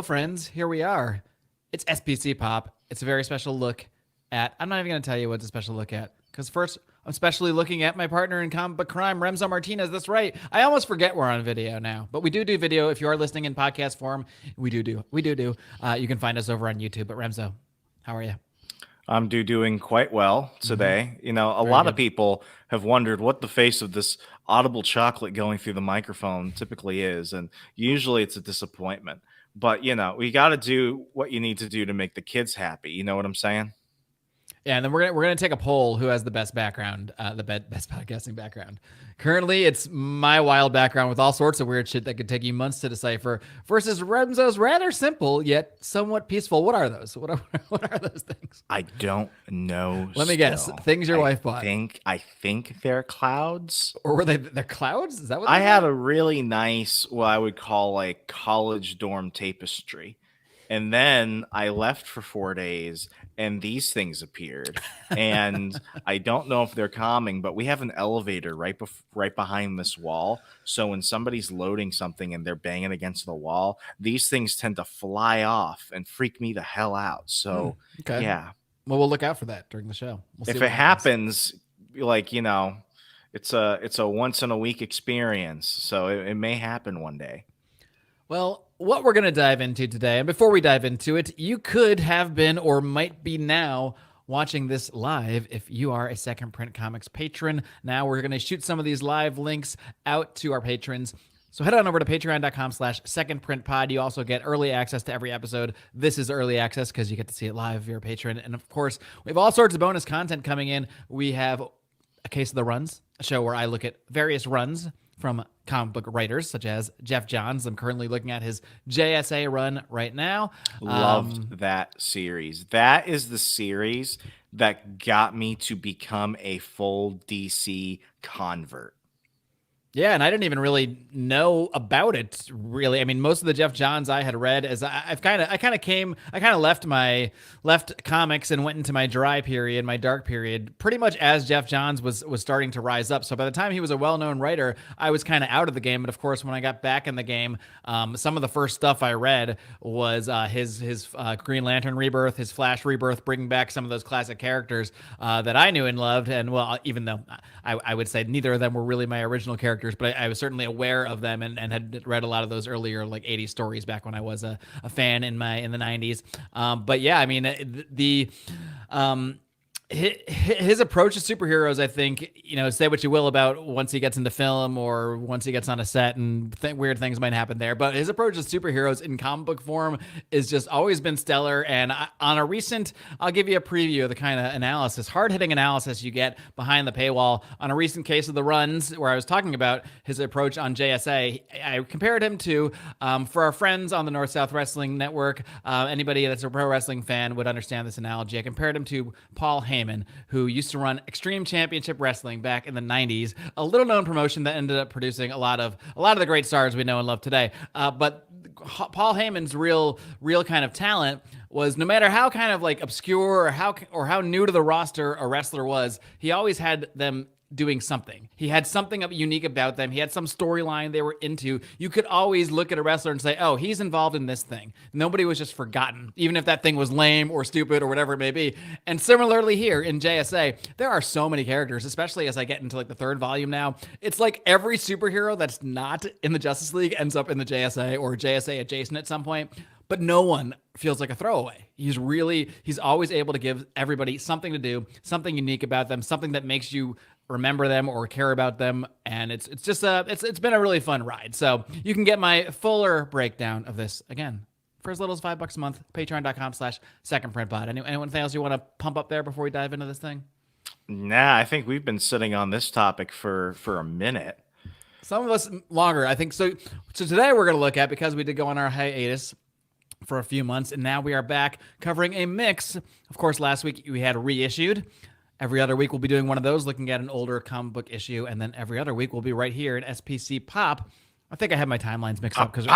friends. Here we are. It's SPC Pop. It's a very special look at. I'm not even going to tell you what it's a special look at because first, I'm especially looking at my partner in comic book crime, Remso Martinez. That's right. I almost forget we're on video now, but we do video. If you are listening in podcast form, we do. You can find us over on YouTube. But Remso, how are you? I'm doing quite well today. You know, a Very lot of good. people have wondered what the face of this audible chocolate going through the microphone typically is, and usually it's a disappointment. But you know, we got to do what you need to do to make the kids happy. You know what I'm saying? Yeah, and then we're gonna take a poll who has the best background, best podcasting background. Currently, it's my wild background with all sorts of weird shit that could take you months to decipher, versus Remzo's rather simple yet somewhat peaceful. What are those? What are what are those things? I don't know. Let me guess. Still. Things your I wife bought, think they're clouds. or were they're clouds? Is that what I they had are? a really nice, what I would call like college dorm tapestry. And then I left for 4 days and these things appeared. And I don't know if they're calming, but we have an elevator right behind this wall. So when somebody's loading something and they're banging against the wall, these things tend to fly off and freak me the hell out. So Okay. yeah, Well, we'll look out for that during the show. We'll see if what it happens, like, you know, it's a once in a week experience. So it may happen one day. Well, what we're going to dive into today, and before we dive into it, you could have been or might be now watching this live if you are a Second Print Comics patron. Now we're going to shoot some of these live links out to our patrons. So head on over to patreon.com/secondprintpod. You also get early access to every episode. This is early access because you get to see it live if you're a patron. And of course, we have all sorts of bonus content coming in. We have A Case of the Runs, a show where I look at various runs from comic book writers such as Jeff Johns. I'm currently looking at his JSA run right now. Loved that series. That is the series that got me to become a full DC convert. Yeah, and I didn't even really know about it. Really, I mean, most of the Jeff Johns I had read, as I kind of left comics and went into my dry period, my dark period, pretty much as Jeff Johns was starting to rise up. So by the time he was a well-known writer, I was kind of out of the game. But of course, when I got back in the game, some of the first stuff I read was his Green Lantern rebirth, his Flash rebirth, bringing back some of those classic characters that I knew and loved. And well, even though I would say neither of them were really my original characters, but I was certainly aware of them and had read a lot of those earlier like 80s stories back when I was a fan in the 90s. But yeah, I mean his approach to superheroes, I think, you know, say what you will about once he gets into film or once he gets on a set and weird things might happen there, but his approach to superheroes in comic book form is just always been stellar. And on a recent, I'll give you a preview of the kind of analysis, hard-hitting analysis you get behind the paywall on a recent Case of the Runs where I was talking about his approach on JSA. I compared him to, for our friends on the North-South Wrestling Network, anybody that's a pro wrestling fan would understand this analogy. I compared him to Paul Heyman, who used to run Extreme Championship Wrestling back in the 90s, a little known promotion that ended up producing a lot of the great stars we know and love today. But Paul Heyman's real kind of talent was, no matter how kind of like obscure or how new to the roster a wrestler was, he always had them doing something. He had something unique about them. He had some storyline they were into. You could always look at a wrestler and say, oh, he's involved in this thing. Nobody was just forgotten, even if that thing was lame or stupid or whatever it may be. And similarly here in JSA, there are so many characters, especially as I get into like the third volume now. It's like every superhero that's not in the Justice League ends up in the JSA or JSA adjacent at some point. But no one feels like a throwaway. He's always able to give everybody something to do, something unique about them, something that makes you remember them or care about them. And it's been a really fun ride. So you can get my fuller breakdown of this again for as little as $5 a month, patreon.com/secondprintpod. Anything else you want to pump up there before we dive into this thing? Nah, I think we've been sitting on this topic for a minute. Some of us longer, I think. So today we're going to look at, because we did go on our hiatus for a few months, and now we are back covering a mix. Of course, last week we had Reissued. Every other week we'll be doing one of those, looking at an older comic book issue, and then every other week we'll be right here at SPC Pop. I think I have my timelines mixed up because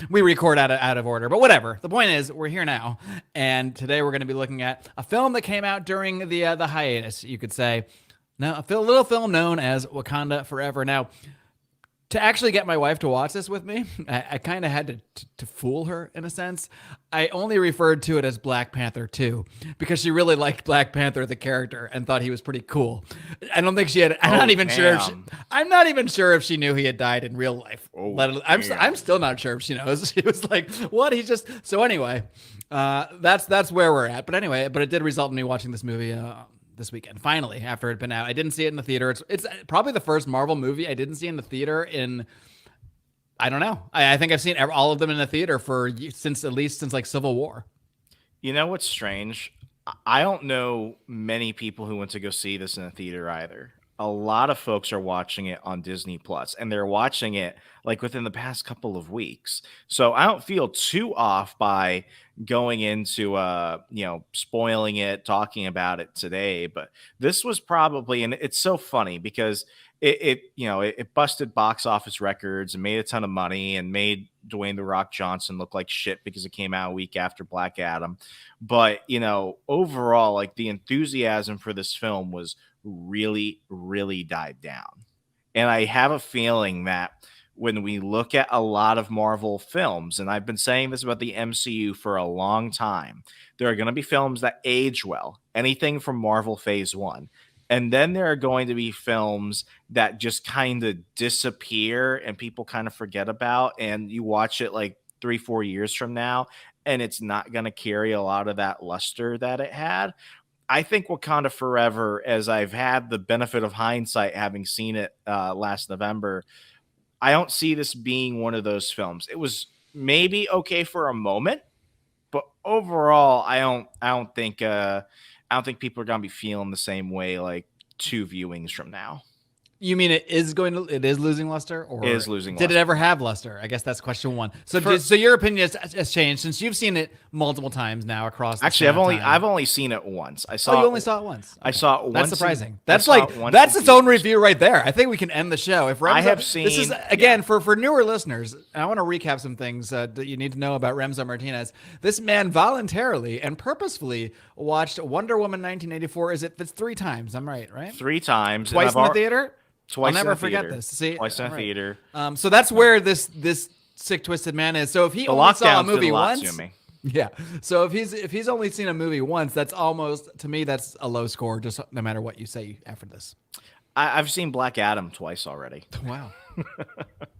we record out of order, but whatever. The point is, we're here now, and today we're going to be looking at a film that came out during the hiatus, you could say. Now, a little film known as Wakanda Forever. Now, To actually get my wife to watch this with me, I kind of had to fool her in a sense. I only referred to it as Black Panther 2 because she really liked Black Panther the character and thought he was pretty cool. I don't think she had. I'm Oh, not even sure. damn. I'm not even sure if she knew he had died in real life. Oh, I'm still not sure if she knows. She was like, "What?" He's just so anyway. That's where we're at. But anyway, but it did result in me watching this movie. This weekend, finally, after it had been out. I didn't see it in the theater. It's probably the first Marvel movie I didn't see in the theater in, I don't know. I think I've seen all of them in the theater since like Civil War. You know what's strange? I don't know many people who went to go see this in a theater either. A lot of folks are watching it on Disney Plus, and they're watching it like within the past couple of weeks. So I don't feel too off by going into spoiling it, talking about it today. But this was probably, and it's so funny because it busted box office records and made a ton of money and made Dwayne the Rock Johnson look like shit because it came out a week after Black Adam. But overall, like the enthusiasm for this film was really, really died down. And I have a feeling that when we look at a lot of Marvel films, and I've been saying this about the MCU for a long time, there are going to be films that age well, anything from Marvel Phase 1. And then there are going to be films that just kind of disappear and people kind of forget about. And you watch it like 3-4 years from now, and it's not going to carry a lot of that luster that it had. I think Wakanda Forever, as I've had the benefit of hindsight, having seen it last November, I don't see this being one of those films. It was maybe okay for a moment, but overall, I don't think people are gonna be feeling the same way like 2 viewings from now. You mean it is losing luster, or It is losing did luster. it ever have luster? I guess that's question one. So your opinion has changed since you've seen it multiple times now across. The Actually, span I've of time. only seen it once. I saw. Oh, you only saw it once. I saw it once. That's surprising. That's That's its own review right there. I think we can end the show. If Remso, I have this seen- is again for newer listeners. I want to recap some things that you need to know about Remso Martinez. This man voluntarily and purposefully watched Wonder Woman 1984. That's 3 times? I'm right? 3 times. and Twice I've in the al- theater. Twice I'll never in the forget theater. this. See, Twice in all the right. theater. So that's where this sick twisted man is. So if he The only saw a lockdowns movie did a lot once, to me. yeah. So if he's only seen a movie once, that's almost, to me, that's a low score. Just no matter what you say after this. I've seen Black Adam twice already. Wow.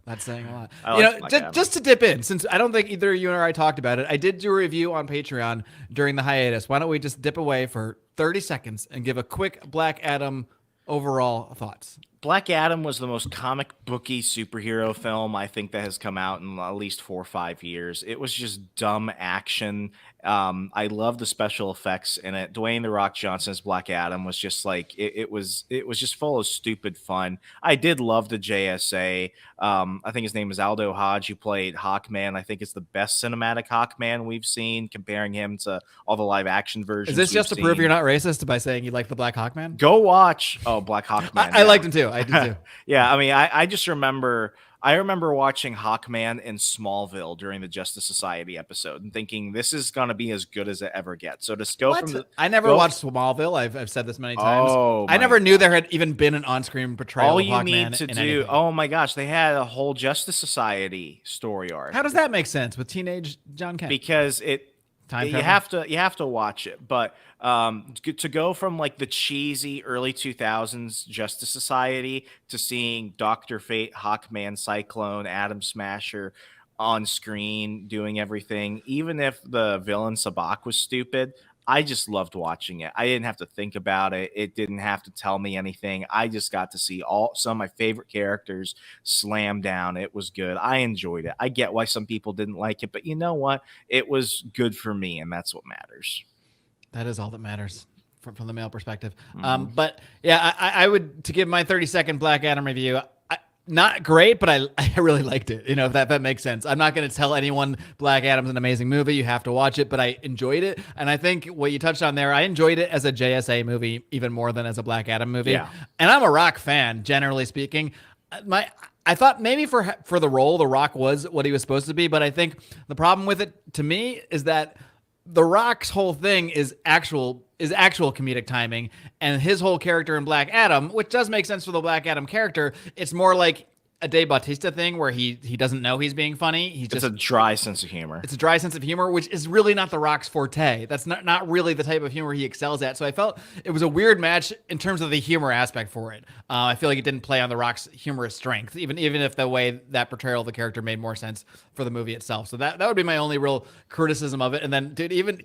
That's saying a lot. I like Black Adam. Just to dip in, since I don't think either you or I talked about it, I did do a review on Patreon during the hiatus. Why don't we just dip away for 30 seconds and give a quick Black Adam overall thoughts? Black Adam was the most comic booky superhero film I think that has come out in at least 4 or 5 years. It was just dumb action. I love the special effects in it. Dwayne the Rock Johnson's Black Adam was just like it was just full of stupid fun. I did love the JSA. I think his name is Aldo Hodge, who played Hawkman. I think it's the best cinematic Hawkman we've seen, comparing him to all the live action versions. Is this just to we've prove seen. you're not racist by saying you like the Black Hawkman? Go watch Black Hawkman. I liked him too. I did too. Yeah, I mean, I just remember watching Hawkman in Smallville during the Justice Society episode and thinking this is gonna be as good as it ever gets. So to go from I never watched Smallville. I've said this many times. Oh, I never knew there had even been an on-screen portrayal all of you Hawkman need to in do. anything. Oh my gosh, they had a whole Justice Society story arc. How does that make sense with teenage John Kent? Because Time you travel? have to watch it, but to go from like the cheesy early 2000s Justice Society to seeing Dr. Fate, Hawkman, Cyclone, Atom Smasher on screen doing everything, even if the villain Sabak was stupid, I just loved watching it. I didn't have to think about it. It didn't have to tell me anything. I just got to see some of my favorite characters slam down. It was good. I enjoyed it. I get why some people didn't like it, but you know what? It was good for me, and that's what matters. That is all that matters from the male perspective. But yeah, I would, to give my 30-second Black Adam review, not great, but I really liked it. If that makes sense. I'm not going to tell anyone Black Adam's an amazing movie. You have to watch it, but I enjoyed it. And I think what you touched on there, I enjoyed it as a JSA movie even more than as a Black Adam movie. Yeah. And I'm a Rock fan, generally speaking. I thought maybe for the role, The Rock was what he was supposed to be, but I think the problem with it, to me, is that The Rock's whole thing is actual comedic timing, and his whole character in Black Adam, which does make sense for the Black Adam character, it's more like a Dave Bautista thing where he doesn't know he's being funny. He's It's just a dry sense of humor. it's a dry sense of humor, which is really not The Rock's forte. That's not really the type of humor he excels at. So I felt it was a weird match in terms of the humor aspect for it. I feel like it didn't play on The Rock's humorous strength, even if the way that portrayal of the character made more sense for the movie itself. So that would be my only real criticism of it. And then, dude, even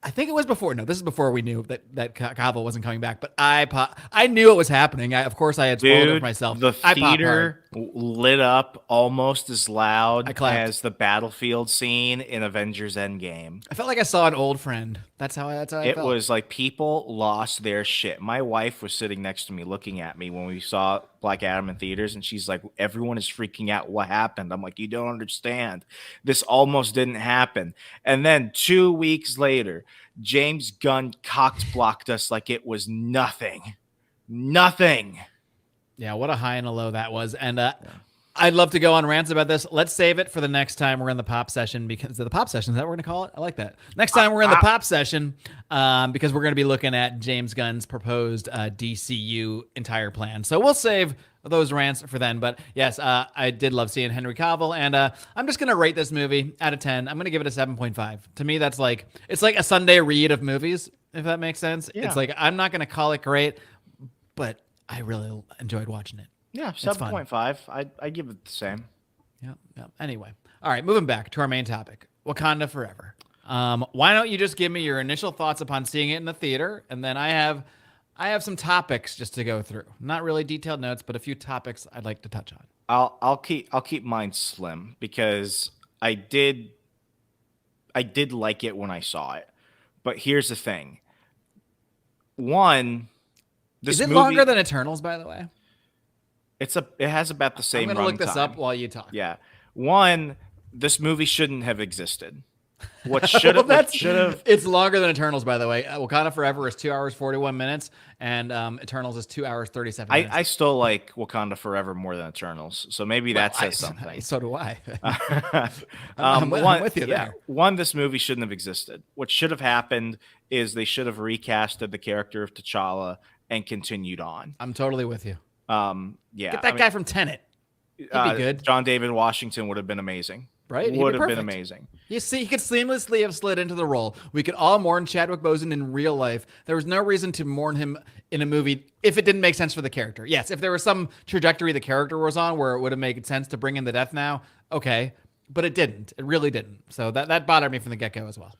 I think it was before. No, this is before we knew that Cavill wasn't coming back. But I knew it was happening. Of course, I had spoiled it for myself. The theater lit up almost as loud as the battlefield scene in Avengers Endgame. I felt like I saw an old friend. That's how I felt. It was like people lost their shit. My wife was sitting next to me looking at me when we saw Black Adam in theaters, and she's like, everyone is freaking out. What happened? I'm like, you don't understand. This almost didn't happen. And then 2 weeks later, James Gunn cocked blocked us like it was nothing. Nothing. Yeah, what a high and a low that was. And I'd love to go on rants about this. Let's save it for the next time we're in the pop session, because the pop session, is that what we're going to call it? I like that. Next time we're in the pop session, because we're going to be looking at James Gunn's proposed DCU entire plan. So we'll save those rants for then. But yes, I did love seeing Henry Cavill, and I'm just going to rate this movie out of 10. I'm going to give it a 7.5. To me, it's like a Sunday read of movies, if that makes sense. Yeah. It's like, I'm not going to call it great, but I really enjoyed watching it. Yeah, 7.5. I give it the same. Yeah. Anyway, all right, moving back to our main topic, Wakanda Forever. Why don't you just give me your initial thoughts upon seeing it in the theater, and then I have some topics just to go through. Not really detailed notes, but a few topics I'd like to touch on. I'll keep mine slim, because I did like it when I saw it. But here's the thing. One, is it longer than Eternals, by the way? It has about the same. I'm gonna look this up while you talk. Yeah. One, this movie shouldn't have existed. What should have? It's longer than Eternals, by the way. Wakanda Forever is 2 hours 41 minutes, and Eternals is 2 hours 37 minutes. I still like Wakanda Forever more than Eternals, so maybe that says something. So do I. I'm with you there. One, this movie shouldn't have existed. What should have happened is they should have recasted the character of T'Challa and continued on. I'm totally with you. Get that guy from Tenet. He'd be good. John David Washington would have been amazing. Right? Would have been amazing. You see, he could seamlessly have slid into the role. We could all mourn Chadwick Boseman in real life. There was no reason to mourn him in a movie if it didn't make sense for the character. Yes, if there was some trajectory the character was on where it would have made sense to bring in the death now, okay. But it didn't. It really didn't. So that bothered me from the get-go as well.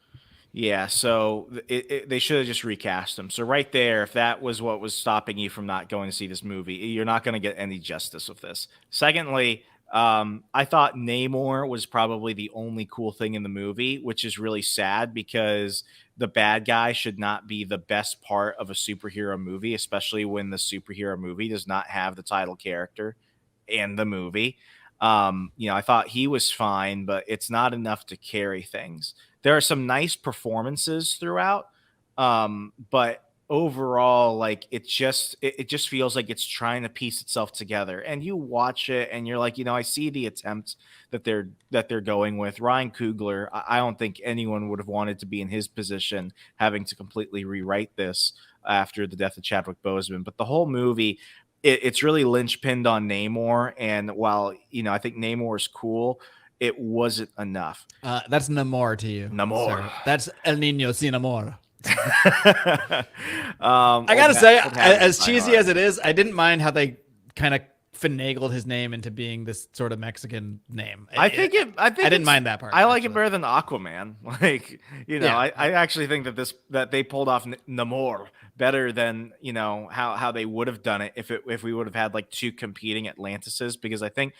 Yeah, so they should have just recast him. So right there, if that was what was stopping you from not going to see this movie, you're not going to get any justice with this. Secondly, I thought Namor was probably the only cool thing in the movie, which is really sad, because the bad guy should not be the best part of a superhero movie, especially when the superhero movie does not have the title character in the movie. I thought he was fine, but it's not enough to carry things. There are some nice performances throughout, but overall, like, it just feels like it's trying to piece itself together. And you watch it and you're like, I see the attempts that they're going with. Ryan Coogler, I don't think anyone would have wanted to be in his position, having to completely rewrite this after the death of Chadwick Boseman. But the whole movie, it's really linchpinned on Namor. And while, I think Namor is cool, it wasn't enough. That's Namor to you. Namor. Sir. That's El Niño sin amor. I gotta say, as cheesy as it is, I didn't mind how they kind of finagled his name into being this sort of Mexican name. I didn't mind that part. I like it better than Aquaman. Like, I actually think that they pulled off Namor better than how they would have done it if we would have had like two competing Atlantises, because I think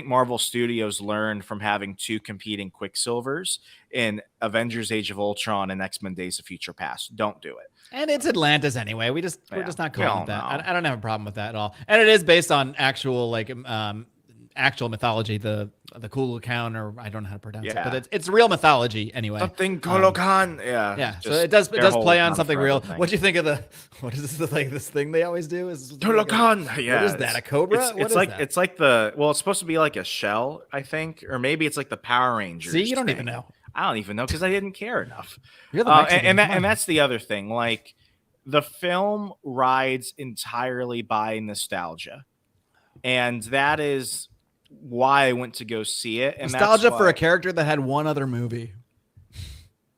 Marvel Studios learned from having two competing Quicksilvers in Avengers Age of Ultron and X-Men Days of Future Past. Don't do it. And it's Atlantis anyway. We're just not calling it that. I don't have a problem with that at all. And it is based on actual actual mythology, the Kulukan, or I don't know how to pronounce it, but it's real mythology anyway. Something Kulukan, yeah. So it does play on something real. What do you think of what is this, like this thing they always do? Is Kulukan? What is that? A cobra? It's supposed to be like a shell, I think, or maybe it's like the Power Rangers. See, you don't even know. I don't even know, because I didn't care enough. You're the Mexican. And that's the other thing. Like, the film rides entirely by nostalgia. and that is why I went to go see it. And Nostalgia that's for why a character that had one other movie.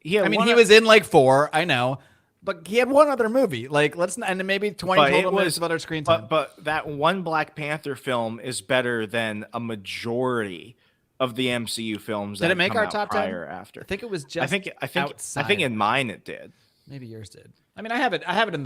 he I mean, he was in like 4, I know, but he had one other movie. Like, let's and maybe 20 but total it minutes was of other screen time. but that one Black Panther film is better than a majority of the MCU films Did that it have make come our out top 10? prior or after. I think it was I just think I think I outside think of in it. mine it did. Maybe yours did. I mean, I have it in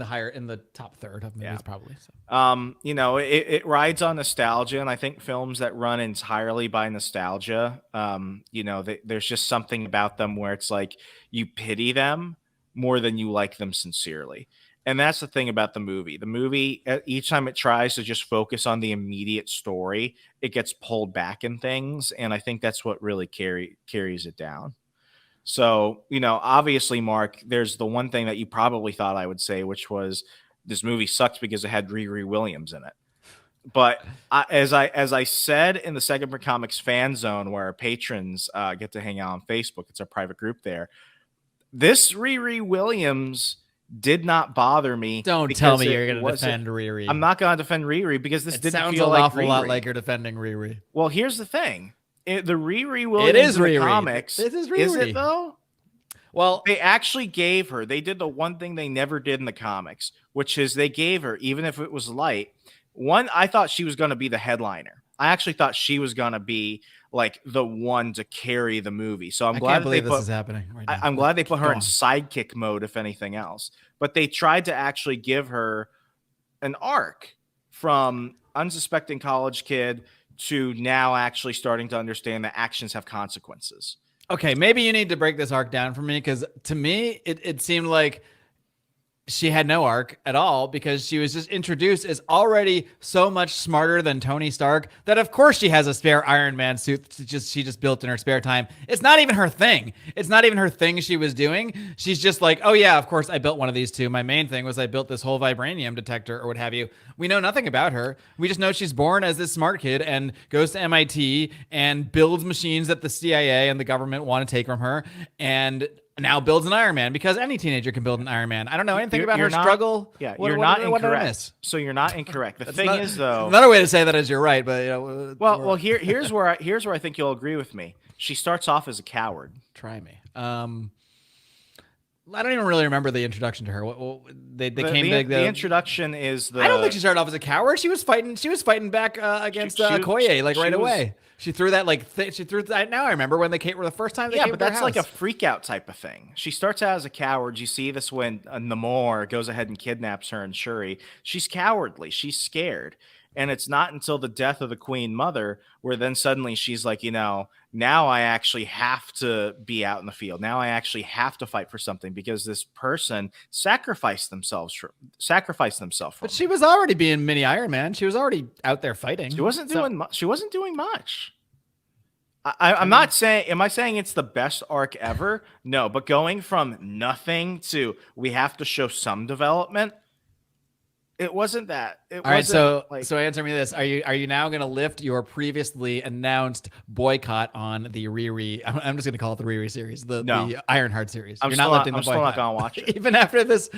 the top third of movies, Yeah. probably. So. It rides on nostalgia, and I think films that run entirely by nostalgia, there's just something about them where it's like you pity them more than you like them sincerely. And that's the thing about the movie. The movie, each time it tries to just focus on the immediate story, it gets pulled back in things, and I think that's what really carries it down. So, obviously, Mark, there's the one thing that you probably thought I would say, which was this movie sucks because it had Riri Williams in it. But as I said in the Second for Comics fan zone, where our patrons get to hang out on Facebook, it's a private group there. This Riri Williams did not bother me. Don't tell me it you're going to wasn't- defend Riri. I'm not going to defend Riri because this It didn't sounds feel an like awful lot Riri. like you're defending Riri. Well, here's the thing. The Riri Williams is in the Riri. comics. This is Is Riri. it though? Well, They actually gave her, they did the one thing they never did in the comics, which is they gave her, even if it was light, I thought she was going to be the headliner. I actually thought she was going to be like the one to carry the movie. So I'm I glad can't that they believe this put, is happening right now. I'm glad they put her Go in on. sidekick mode, if anything else. But they tried to actually give her an arc from unsuspecting college kid to now actually starting to understand that actions have consequences. Okay, maybe you need to break this arc down for me, because to me, it seemed like she had no arc at all, because she was just introduced as already so much smarter than Tony Stark that of course she has a spare Iron Man suit she just built in her spare time. It's not even her thing. It's not even her thing she was doing. She's just like, oh yeah, of course I built one of these too. My main thing was I built this whole vibranium detector or what have you. We know nothing about her. We just know she's born as this smart kid and goes to MIT and builds machines that the CIA and the government want to take from her, and now builds an Iron Man, because any teenager can build an Iron Man. I don't know anything about her struggle. Yeah, What you're not did I incorrect. miss? So you're not incorrect. The thing is, though, another way to say that is you're right, but here's where I think you'll agree with me. She starts off as a coward. try me. I don't even really remember the introduction to her. They came big. The introduction is the. I don't think she started off as a coward. She was fighting. She was fighting back against Okoye right away. She threw that she threw that. Now I remember when they came for the first time. They came but to her that's like a house. freak out type of thing. She starts out as a coward. You see this when Namor goes ahead and kidnaps her and Shuri. She's cowardly. She's scared. And it's not until the death of the Queen Mother where then suddenly she's like, now I actually have to be out in the field. Now I actually have to fight for something because this person sacrificed themselves for But me. she was already being mini Iron Man. She was already out there fighting. She wasn't doing much. She wasn't doing much. I'm not saying. Am I saying it's the best arc ever? No, but going from nothing to we have to show some development. It wasn't that. All right, so answer me this: Are you now going to lift your previously announced boycott on the Riri? I'm just going to call it the Riri series, the Ironheart series. I'm You're still not lifting I'm the still boycott. not going to watch it. Even after this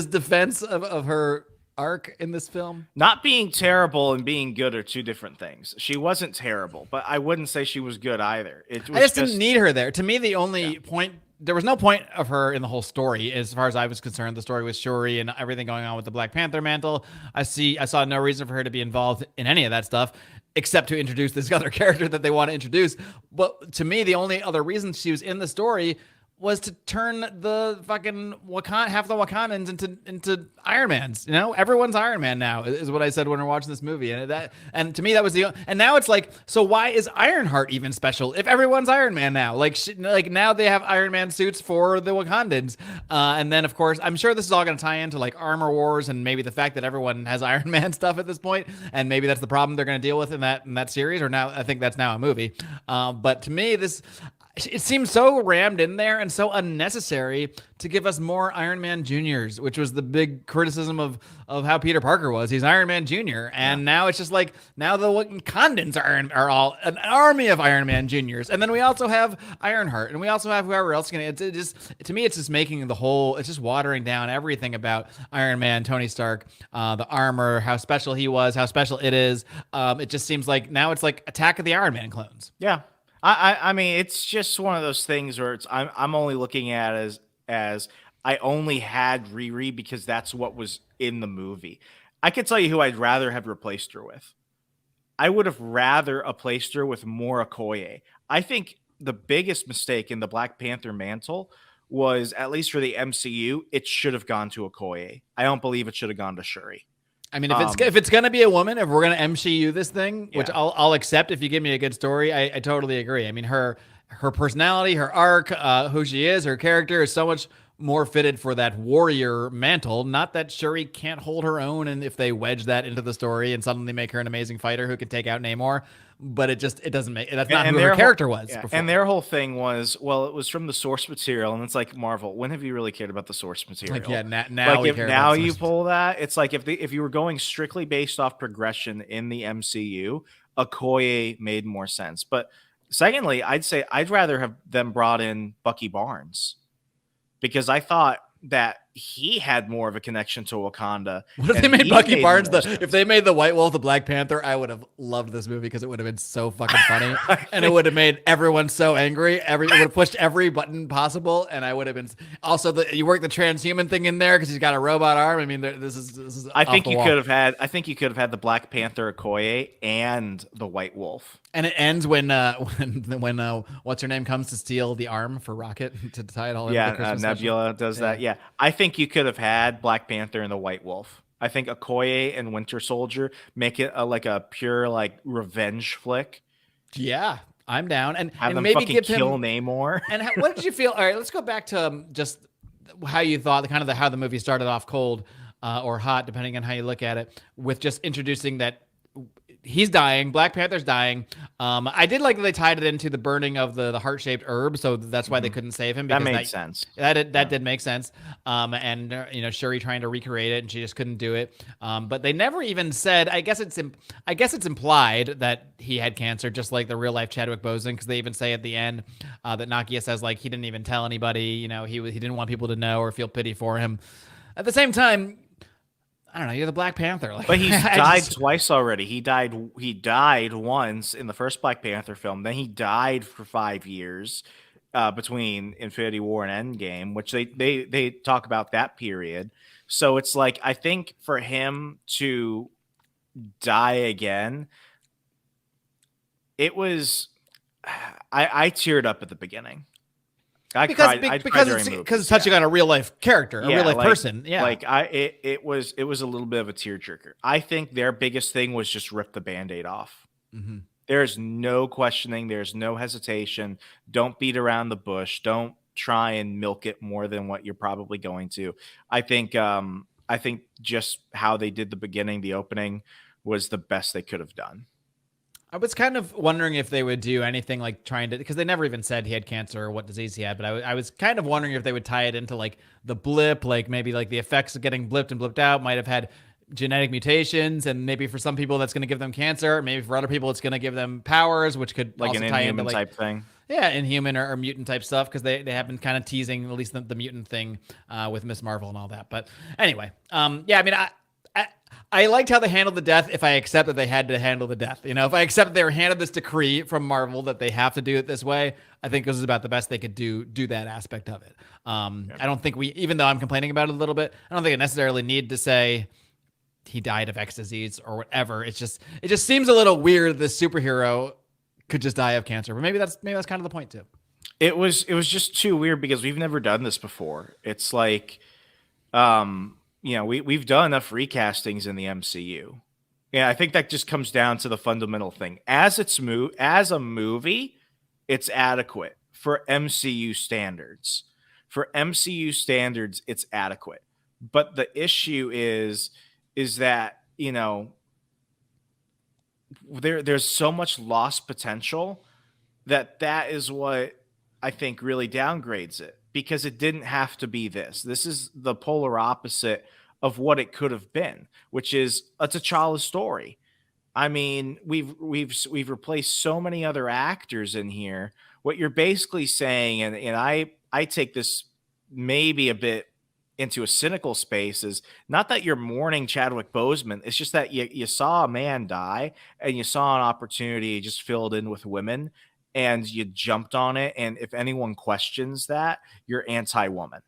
defense of her arc in this film. Not being terrible and being good are two different things. She wasn't terrible, but I wouldn't say she was good either. I just didn't need her there. To me, the only point. There was no point of her in the whole story, as far as I was concerned. The story with Shuri and everything going on with the Black Panther mantle. I saw no reason for her to be involved in any of that stuff, except to introduce this other character that they want to introduce. But to me, the only other reason she was in the story was to turn the fucking half the Wakandans into Iron Mans. Everyone's Iron Man now is what I said when we were watching this movie, and to me that was and now it's like, so why is Ironheart even special if everyone's Iron Man now? Like now they have Iron Man suits for the Wakandans, and then of course I'm sure this is all going to tie into like Armor Wars and maybe the fact that everyone has Iron Man stuff at this point, and maybe that's the problem they're going to deal with in that series. Or now I think that's now a movie, but to me it seems so rammed in there and so unnecessary to give us more Iron Man Juniors, which was the big criticism of how Peter Parker was. He's Iron Man Junior, Yeah. and now it's just like now the Wakandans are all an army of Iron Man Juniors, and then we also have Ironheart, and we also have whoever else can. It just to me, it's just making the whole. It's just watering down everything about Iron Man, Tony Stark, the armor, how special he was, how special it is. It just seems like now it's like Attack of the Iron Man clones. Yeah. I mean, it's just one of those things where I'm only looking at it as I only had Riri because that's what was in the movie. I could tell you who I'd rather have replaced her with. I would have rather replaced her with more Okoye. I think the biggest mistake in the Black Panther mantle was, at least for the MCU, it should have gone to Okoye. I don't believe it should have gone to Shuri. I mean, if it's gonna be a woman, if we're gonna MCU this thing, which Yeah. I'll accept if you give me a good story, I totally agree. I mean, her personality, her arc, who she is, her character is so much more fitted for that warrior mantle. Not that Shuri can't hold her own, and if they wedge that into the story and suddenly make her an amazing fighter who can take out Namor, but it doesn't make that's not who her character was before. And their whole thing was, well, it was from the source material, and it's like, Marvel, when have you really cared about the source material? Like, yeah, now like we if care now about you source. pull that, it's like if you were going strictly based off progression in the MCU, Okoye made more sense. But secondly, I'd say I'd rather have them brought in Bucky Barnes, because I thought that he had more of a connection to Wakanda. What if they and made he Bucky made Barnes more if sense. they made the White Wolf the Black Panther? I would have loved this movie because it would have been so fucking funny, I and it think- would have made everyone so angry. It would have pushed every button possible, and I would have been also you work the transhuman thing in there because he's got a robot arm. I mean, this is. I off think the you wall. could have had. I think you could have had the Black Panther Okoye and the White Wolf. And it ends when when what's her name comes to steal the arm for Rocket to tie it all in. Yeah, the Christmas Nebula does that. Yeah, I think you could have had Black Panther and the White Wolf. I think Okoye and Winter Soldier make it like a pure like revenge flick. Yeah, I'm down, Have and them maybe fucking give kill him. Namor. And what did you feel? All right, let's go back to just how you thought how the movie started off cold or hot, depending on how you look at it, with just introducing that he's dying, Black Panther's dying. I did like that they tied it into the burning of the heart-shaped herb, so that's why they couldn't save him. That Because made sense. That did make sense. And Shuri trying to recreate it, and she just couldn't do it. But they never even said. I guess it's implied that he had cancer, just like the real life Chadwick Boseman, because they even say at the end that Nakia says like he didn't even tell anybody. You know, he didn't want people to know or feel pity for him. At the same time, I don't know. You're the Black Panther, like, But he's died twice already. He died once in the first Black Panther film. Then he died for 5 years between Infinity War and Endgame, which they talk about that period. So it's like, I think for him to die again, it was. I teared up at the beginning. I cried because during it's touching on a real life character, a real life person. Yeah, like it was a little bit of a tearjerker. I think their biggest thing was just rip the Band-Aid off. Mm-hmm. There's no questioning, there's no hesitation. Don't beat around the bush. Don't try and milk it more than what you're probably going to. I think just how they did the beginning, the opening, was the best they could have done. I was kind of wondering if they would do anything like trying to, because they never even said he had cancer or what disease he had, but I was kind of wondering if they would tie it into like the blip, like maybe like the effects of getting blipped and blipped out might have had genetic mutations, and maybe for some people that's going to give them cancer, maybe for other people it's going to give them powers, which could Like also an tie into Inhuman like type thing. yeah, inhuman or mutant type stuff, because they have been kind of teasing at least the mutant thing with Miss Marvel and all that. But anyway, yeah, I mean, I liked how they handled the death. If I accept that they had to handle the death, if I accept that they were handed this decree from Marvel that they have to do it this way, I think this is about the best they could do that aspect of it. I don't think even though I'm complaining about it a little bit, I don't think I necessarily need to say he died of X disease or whatever. It just seems a little weird that this superhero could just die of cancer, but maybe that's kind of the point too. It was just too weird because we've never done this before. It's like, we've done enough recastings in the MCU. Yeah, I think that just comes down to the fundamental thing. As a movie, it's adequate for MCU standards. For MCU standards, it's adequate. But the issue is that, there's so much lost potential that is what I think, really downgrades it because it didn't have to be this. This is the polar opposite of what it could have been, which is a T'Challa story. I mean, we've replaced so many other actors in here. What you're basically saying, and I take this maybe a bit into a cynical space, is not that you're mourning Chadwick Boseman. It's just that you saw a man die and you saw an opportunity just filled in with women and you jumped on it. And if anyone questions that, you're anti-woman.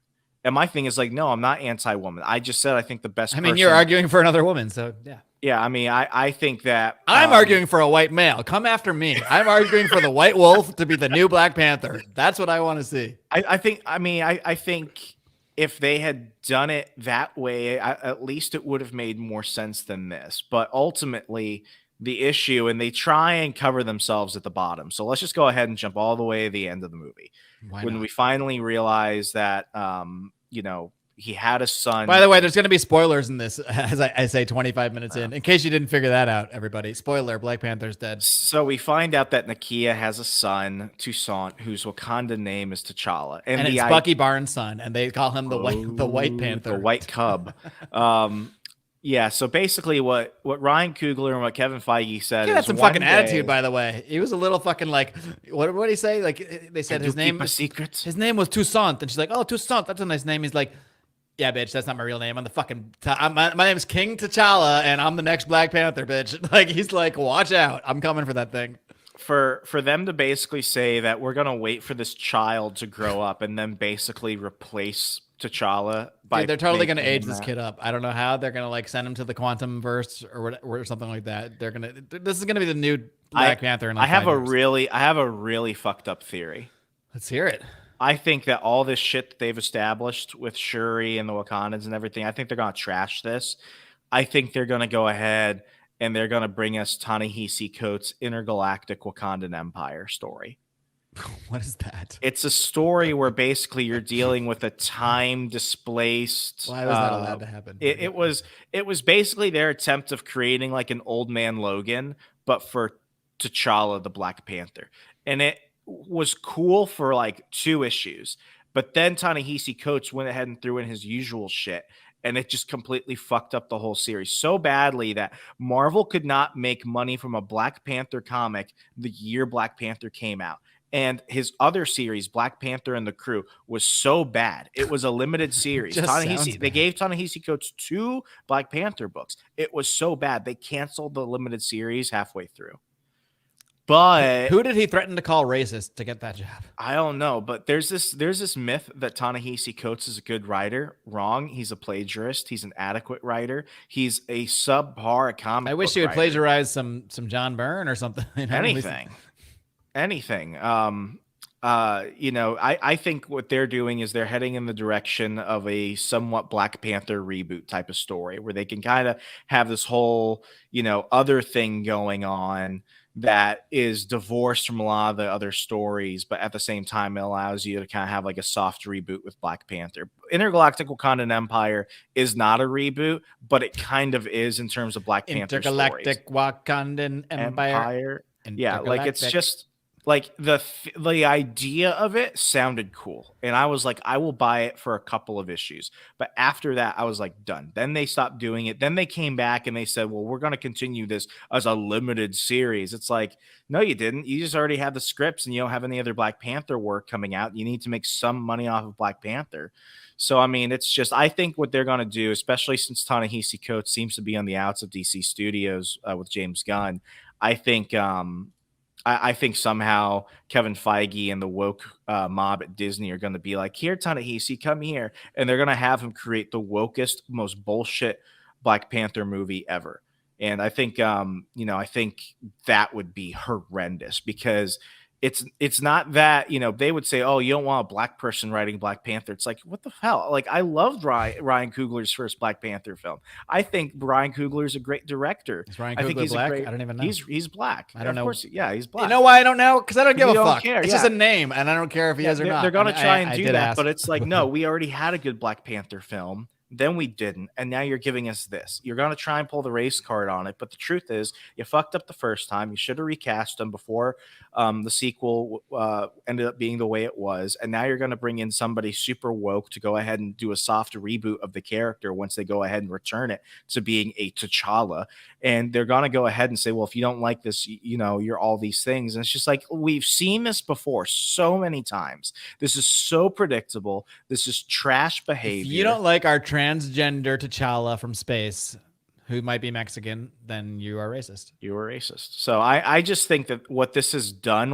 And my thing is like, no, I'm not anti-woman. I just said I think the best I mean, person. you're arguing for another woman, so yeah. Yeah, I mean, I think that I'm arguing for a white male. Come after me. I'm arguing for the white wolf to be the new Black Panther. That's what I want to see. I think. I mean, I think if they had done it that way, at least it would have made more sense than this. But ultimately, the issue, and they try and cover themselves at the bottom. So let's just go ahead and jump all the way to the end of the movie. Why when not? we finally realize that, you know, he had a son. By the way, there's going to be spoilers in this, as I say 25 minutes in case you didn't figure that out, everybody. Spoiler, Black Panther's dead. So we find out that Nakia has a son, Toussaint, whose Wakanda name is T'Challa. And it's Bucky Barnes' son, and they call him the White Panther. The White Cub. Yeah, so basically what Ryan Coogler and what Kevin Feige said He is had some fucking attitude, by the way. He was a little fucking like, what did he say? Like, they said his name was secret. His name was Toussaint, and she's like, oh, Toussaint, that's a nice name. He's like, yeah, bitch, that's not my real name. I'm the fucking, my name is King T'Challa, and I'm the next Black Panther, bitch. Like, he's like, watch out. I'm coming for that thing. For them to basically say that we're going to wait for this child to grow up and then basically replace T'Challa. Dude, they're totally going to age this kid up. I don't know how. They're going to like send him to the quantum verse or something like that. They're going to, this is going to be the new Black Panther. In like I have 5 years. I have a really fucked up theory. Let's hear it. I think that all this shit that they've established with Shuri and the Wakandans and everything, I think they're going to trash this. I think they're going to go ahead and they're going to bring us Ta-Nehisi Coates' intergalactic Wakandan Empire story. What is that? It's a story where basically you're dealing with a time displaced. Why was that allowed to happen? It was basically their attempt of creating like an Old Man Logan, but for T'Challa, the Black Panther. And it was cool for like 2 issues, but then Ta-Nehisi Coates went ahead and threw in his usual shit, and it just completely fucked up the whole series so badly that Marvel could not make money from a Black Panther comic the year Black Panther came out. And his other series, Black Panther and the Crew, was so bad. It was a limited series. They gave Ta-Nehisi Coates 2 Black Panther books. It was so bad they canceled the limited series halfway through. But who did he threaten to call racist to get that job? I don't know, but there's this myth that Ta-Nehisi Coates is a good writer. Wrong. He's a plagiarist. He's an adequate writer. He's a subpar comic. I wish he would plagiarize some John Byrne or something. You know? Anything. You know, I think what they're doing is they're heading in the direction of a somewhat Black Panther reboot type of story where they can kind of have this whole, you know, other thing going on that is divorced from a lot of the other stories, but at the same time, it allows you to kind of have like a soft reboot with Black Panther. Intergalactic Wakandan Empire is not a reboot, but it kind of is in terms of Black Panther Intergalactic stories. Wakandan Empire. Yeah, like it's just like the idea of it sounded cool. And I was like, I will buy it for a couple of issues. But after that, I was like, done. Then they stopped doing it. Then they came back and they said, well, we're going to continue this as a limited series. It's like, no, you didn't. You just already have the scripts and you don't have any other Black Panther work coming out. You need to make some money off of Black Panther. So, I mean, it's just, I think what they're going to do, especially since Ta-Nehisi Coates seems to be on the outs of DC Studios with James Gunn, I think somehow Kevin Feige and the woke mob at Disney are going to be like, here, Ta-Nehisi, come here. And they're going to have him create the wokest, most bullshit Black Panther movie ever. And I think, I think that would be horrendous because it's not that, they would say, oh, you don't want a Black person writing Black Panther. It's like, what the hell? Like, I loved Ryan Coogler's first Black Panther film. I think Ryan Coogler's a great director. Is Ryan Coogler Black? I don't even know. He's Black. I don't know. Of course, yeah, he's Black. You know why I don't know? Because I don't give a fuck. Care, it's just a name, and I don't care if he is or not. They're going to try and do that, but it's like, no, we already had a good Black Panther film. then we didn't, and now you're giving us this. You're going to try and pull the race card on it, but the truth is, you fucked up the first time. You should have recast them before the sequel ended up being the way it was, and now you're going to bring in somebody super woke to go ahead and do a soft reboot of the character once they go ahead and return it to being a T'Challa, and they're going to go ahead and say, well, if you don't like this, you're all these things, and it's just like, we've seen this before so many times. This is so predictable. This is trash behavior. If you don't like our transgender T'Challa from space, who might be Mexican, then you are racist. You are racist. So I just think that what this has done,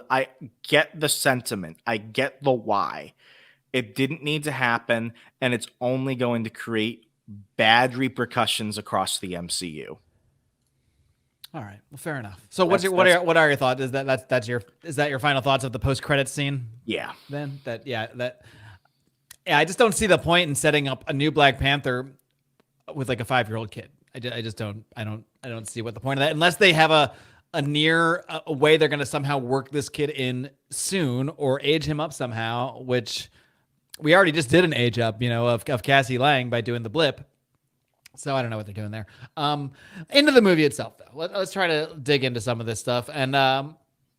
I get the sentiment, I get the why, it didn't need to happen, and it's only going to create bad repercussions across the MCU. All right, well, fair enough. So what are your thoughts? Is that your final thoughts of the post credit scene? Yeah. Then I just don't see the point in setting up a new Black Panther with like a 5-year-old kid. I just don't see what the point of that, unless they have a way they're going to somehow work this kid in soon or age him up somehow, which we already just did an age up, of Cassie Lang by doing the blip. So I don't know what they're doing there. Into the movie itself, though. Let's try to dig into some of this stuff, and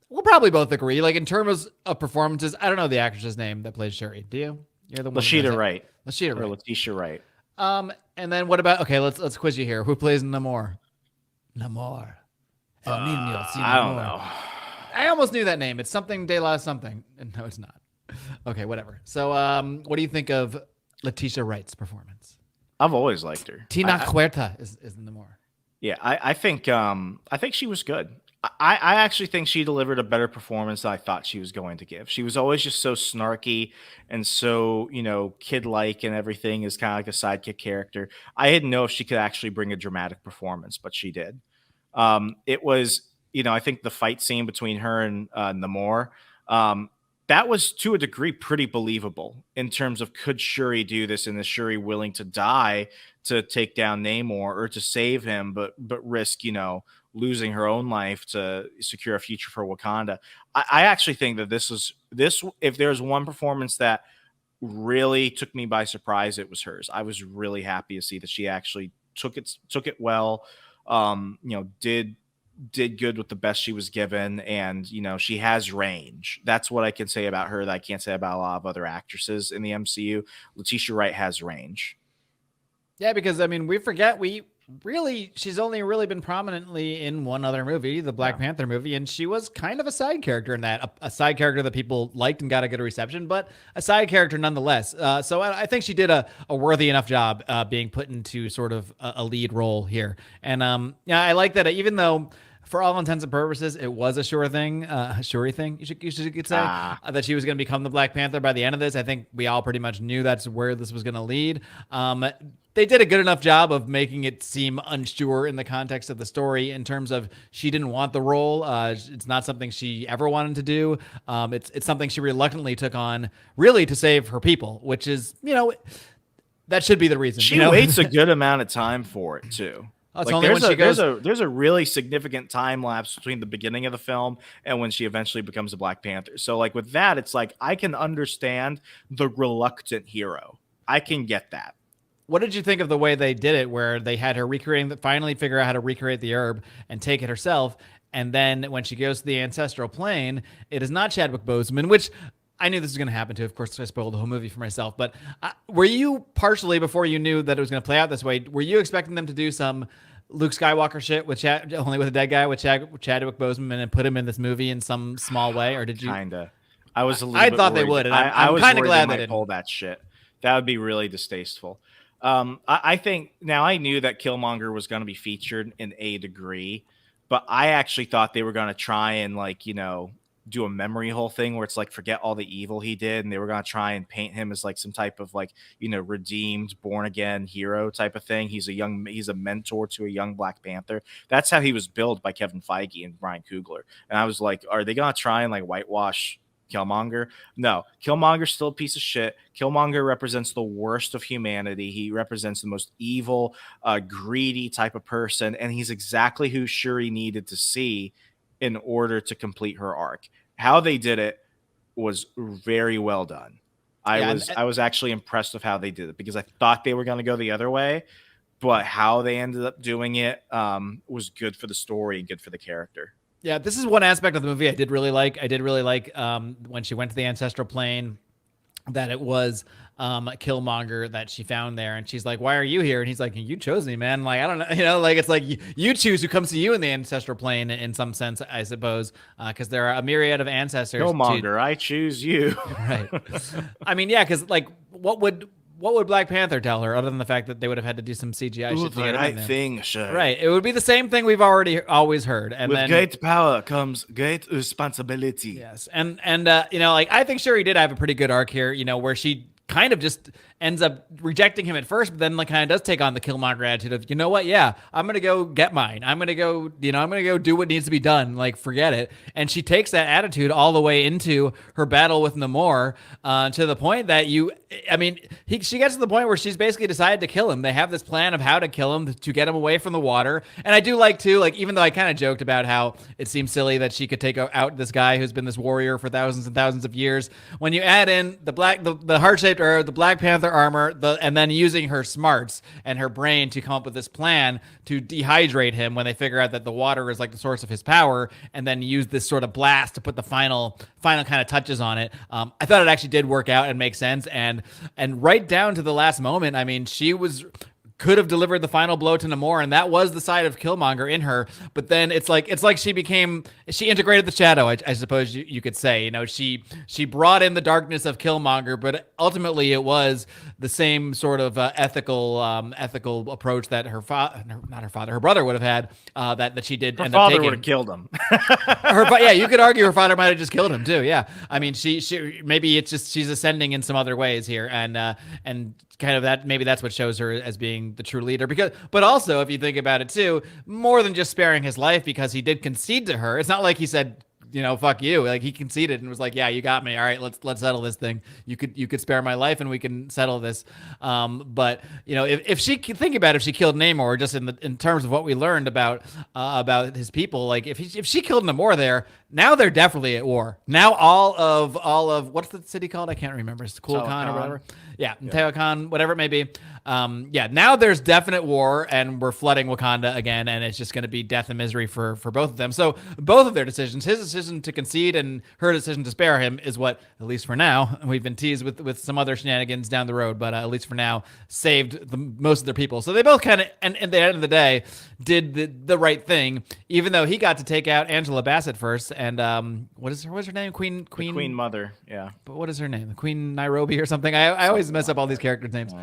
we'll probably both agree. Like, in terms of performances, I don't know the actress's name that plays Shuri. Do you? You're the one. Lashida Wright. Lashida Wright. Letitia Wright. And then what about? Okay, let's quiz you here. Who plays Namor? Namor. I don't know. I almost knew that name. It's something De La something. No, it's not. Okay, whatever. So, what do you think of Letitia Wright's performance? I've always liked her. Tina Huerta is Namor. Yeah, I think she was good. I actually think she delivered a better performance than I thought she was going to give. She was always just so snarky and so, kid-like and everything, is kind of like a sidekick character. I didn't know if she could actually bring a dramatic performance, but she did. It was, I think the fight scene between her and Namor, that was to a degree pretty believable in terms of, could Shuri do this, and is Shuri willing to die to take down Namor or to save him, but risk, losing her own life to secure a future for Wakanda. I actually think that this, if there's one performance that really took me by surprise, it was hers. I was really happy to see that she actually took it well, did good with the best she was given, and she has range. That's what I can say about her that I can't say about a lot of other actresses in the MCU. Letitia Wright has range. Yeah, because we forget she's only really been prominently in one other movie, the Black Panther movie, and she was kind of a side character in that, a side character that people liked and got a good reception, but a side character nonetheless. So I think she did a worthy enough job being put into sort of a lead role here. And I like that, even though for all intents and purposes it was a Shuri thing, you could say, that she was going to become the Black Panther by the end of this. I think we all pretty much knew that's where this was going to lead. They did a good enough job of making it seem unsure in the context of the story, in terms of she didn't want the role. It's not something she ever wanted to do. It's something she reluctantly took on, really to save her people, which is, that should be the reason. She waits a good amount of time for it too. There's a really significant time lapse between the beginning of the film and when she eventually becomes a Black Panther. So with that, it's like, I can understand the reluctant hero. I can get that. What did you think of the way they did it, where they had her finally figure out how to recreate the herb and take it herself? And then when she goes to the ancestral plane, it is not Chadwick Boseman, which I knew this was going to happen too. Of course, I spoiled the whole movie for myself. But were you partially, before you knew that it was going to play out this way, were you expecting them to do some Luke Skywalker shit with only with a dead guy with Chadwick Boseman and put him in this movie in some small way, or did you? Kinda. I was a little. I bit thought worried. they would, and I I'm was kind of worried glad they they might didn't pull that shit. That would be really distasteful. I think now, I knew that Killmonger was going to be featured in a degree, but I actually thought they were going to try and do a memory hole thing where it's like, forget all the evil he did, and they were going to try and paint him as some type of redeemed, born again hero type of thing. He's a mentor to a young Black Panther. That's how he was billed by Kevin Feige and Ryan Coogler. And I was like, are they going to try and whitewash Killmonger? No, Killmonger's still a piece of shit. Killmonger represents the worst of humanity. He represents the most evil, greedy type of person, and he's exactly who Shuri needed to see in order to complete her arc. How they did it was very well done. I Yeah, was I was actually impressed with how they did it because I thought they were going to go the other way, but how they ended up doing it was good for the story and good for the character. yeah, this is one aspect of the movie I did really like. I did really like when she went to the ancestral plane, that it was Killmonger that she found there, and she's like, "Why are you here?" And he's like, "You chose me, man. Like, I don't know, like it's like you choose who comes to you in the ancestral plane in some sense, I suppose, because there are a myriad of ancestors." Killmonger, I choose you. Right. I mean, yeah, because like, what would Black Panther tell her other than the fact that they would have had to do some CGI Do shit to the get him in right there? thing, sir. Right. It would be the same thing we've always heard, and With then great power comes great responsibility. yes, and like I think Shuri did have a pretty good arc here, where she kind of just ends up rejecting him at first, but then like kind of does take on the Killmonger attitude of, you know what, yeah, I'm gonna go get mine. I'm gonna go, I'm gonna go do what needs to be done. Like forget it. And she takes that attitude all the way into her battle with Namor, to the point that she gets to the point where she's basically decided to kill him. They have this plan of how to kill him to get him away from the water. And I do like too, like even though I kind of joked about how it seems silly that she could take out this guy who's been this warrior for thousands and thousands of years, when you add in the heart shaped or the Black Panther armor, and then using her smarts and her brain to come up with this plan to dehydrate him when they figure out that the water is like the source of his power, and then use this sort of blast to put the final kind of touches on it. I thought it actually did work out and make sense, and right down to the last moment, I mean, she could have delivered the final blow to Namor, and that was the side of Killmonger in her. But then it's like she integrated the shadow, I suppose you could say. She brought in the darkness of Killmonger, but ultimately it was the same sort of ethical approach that her brother would have had, that she did Her end up father taking. would have killed him. Yeah, you could argue her father might have just killed him too. Yeah, I mean, she maybe it's just she's ascending in some other ways here, and kind of that maybe that's what shows her as being the true leader. But also if you think about it too, more than just sparing his life, because he did concede to her. It's not like he said, fuck you. Like he conceded and was like, yeah, you got me. All right, let's settle this thing. You could spare my life and we can settle this. But if she think about it, if she killed Namor, just in terms of what we learned about his people, like if she killed Namor there, now they're definitely at war. Now all of what's the city called? I can't remember. It's Kulkan or whatever. Yeah, Teokan, whatever it may be. Now there's definite war, and we're flooding Wakanda again, and it's just going to be death and misery for both of them. So both of their decisions, his decision to concede and her decision to spare him, is what, at least for now, we've been teased with some other shenanigans down the road, but at least for now, saved most of their people. So they both kind of, and at the end of the day, did the right thing, even though he got to take out Angela Bassett first, and what's her name? Queen Mother, yeah. But what is her name? Queen Nairobi or something? I always mess up all these characters' names.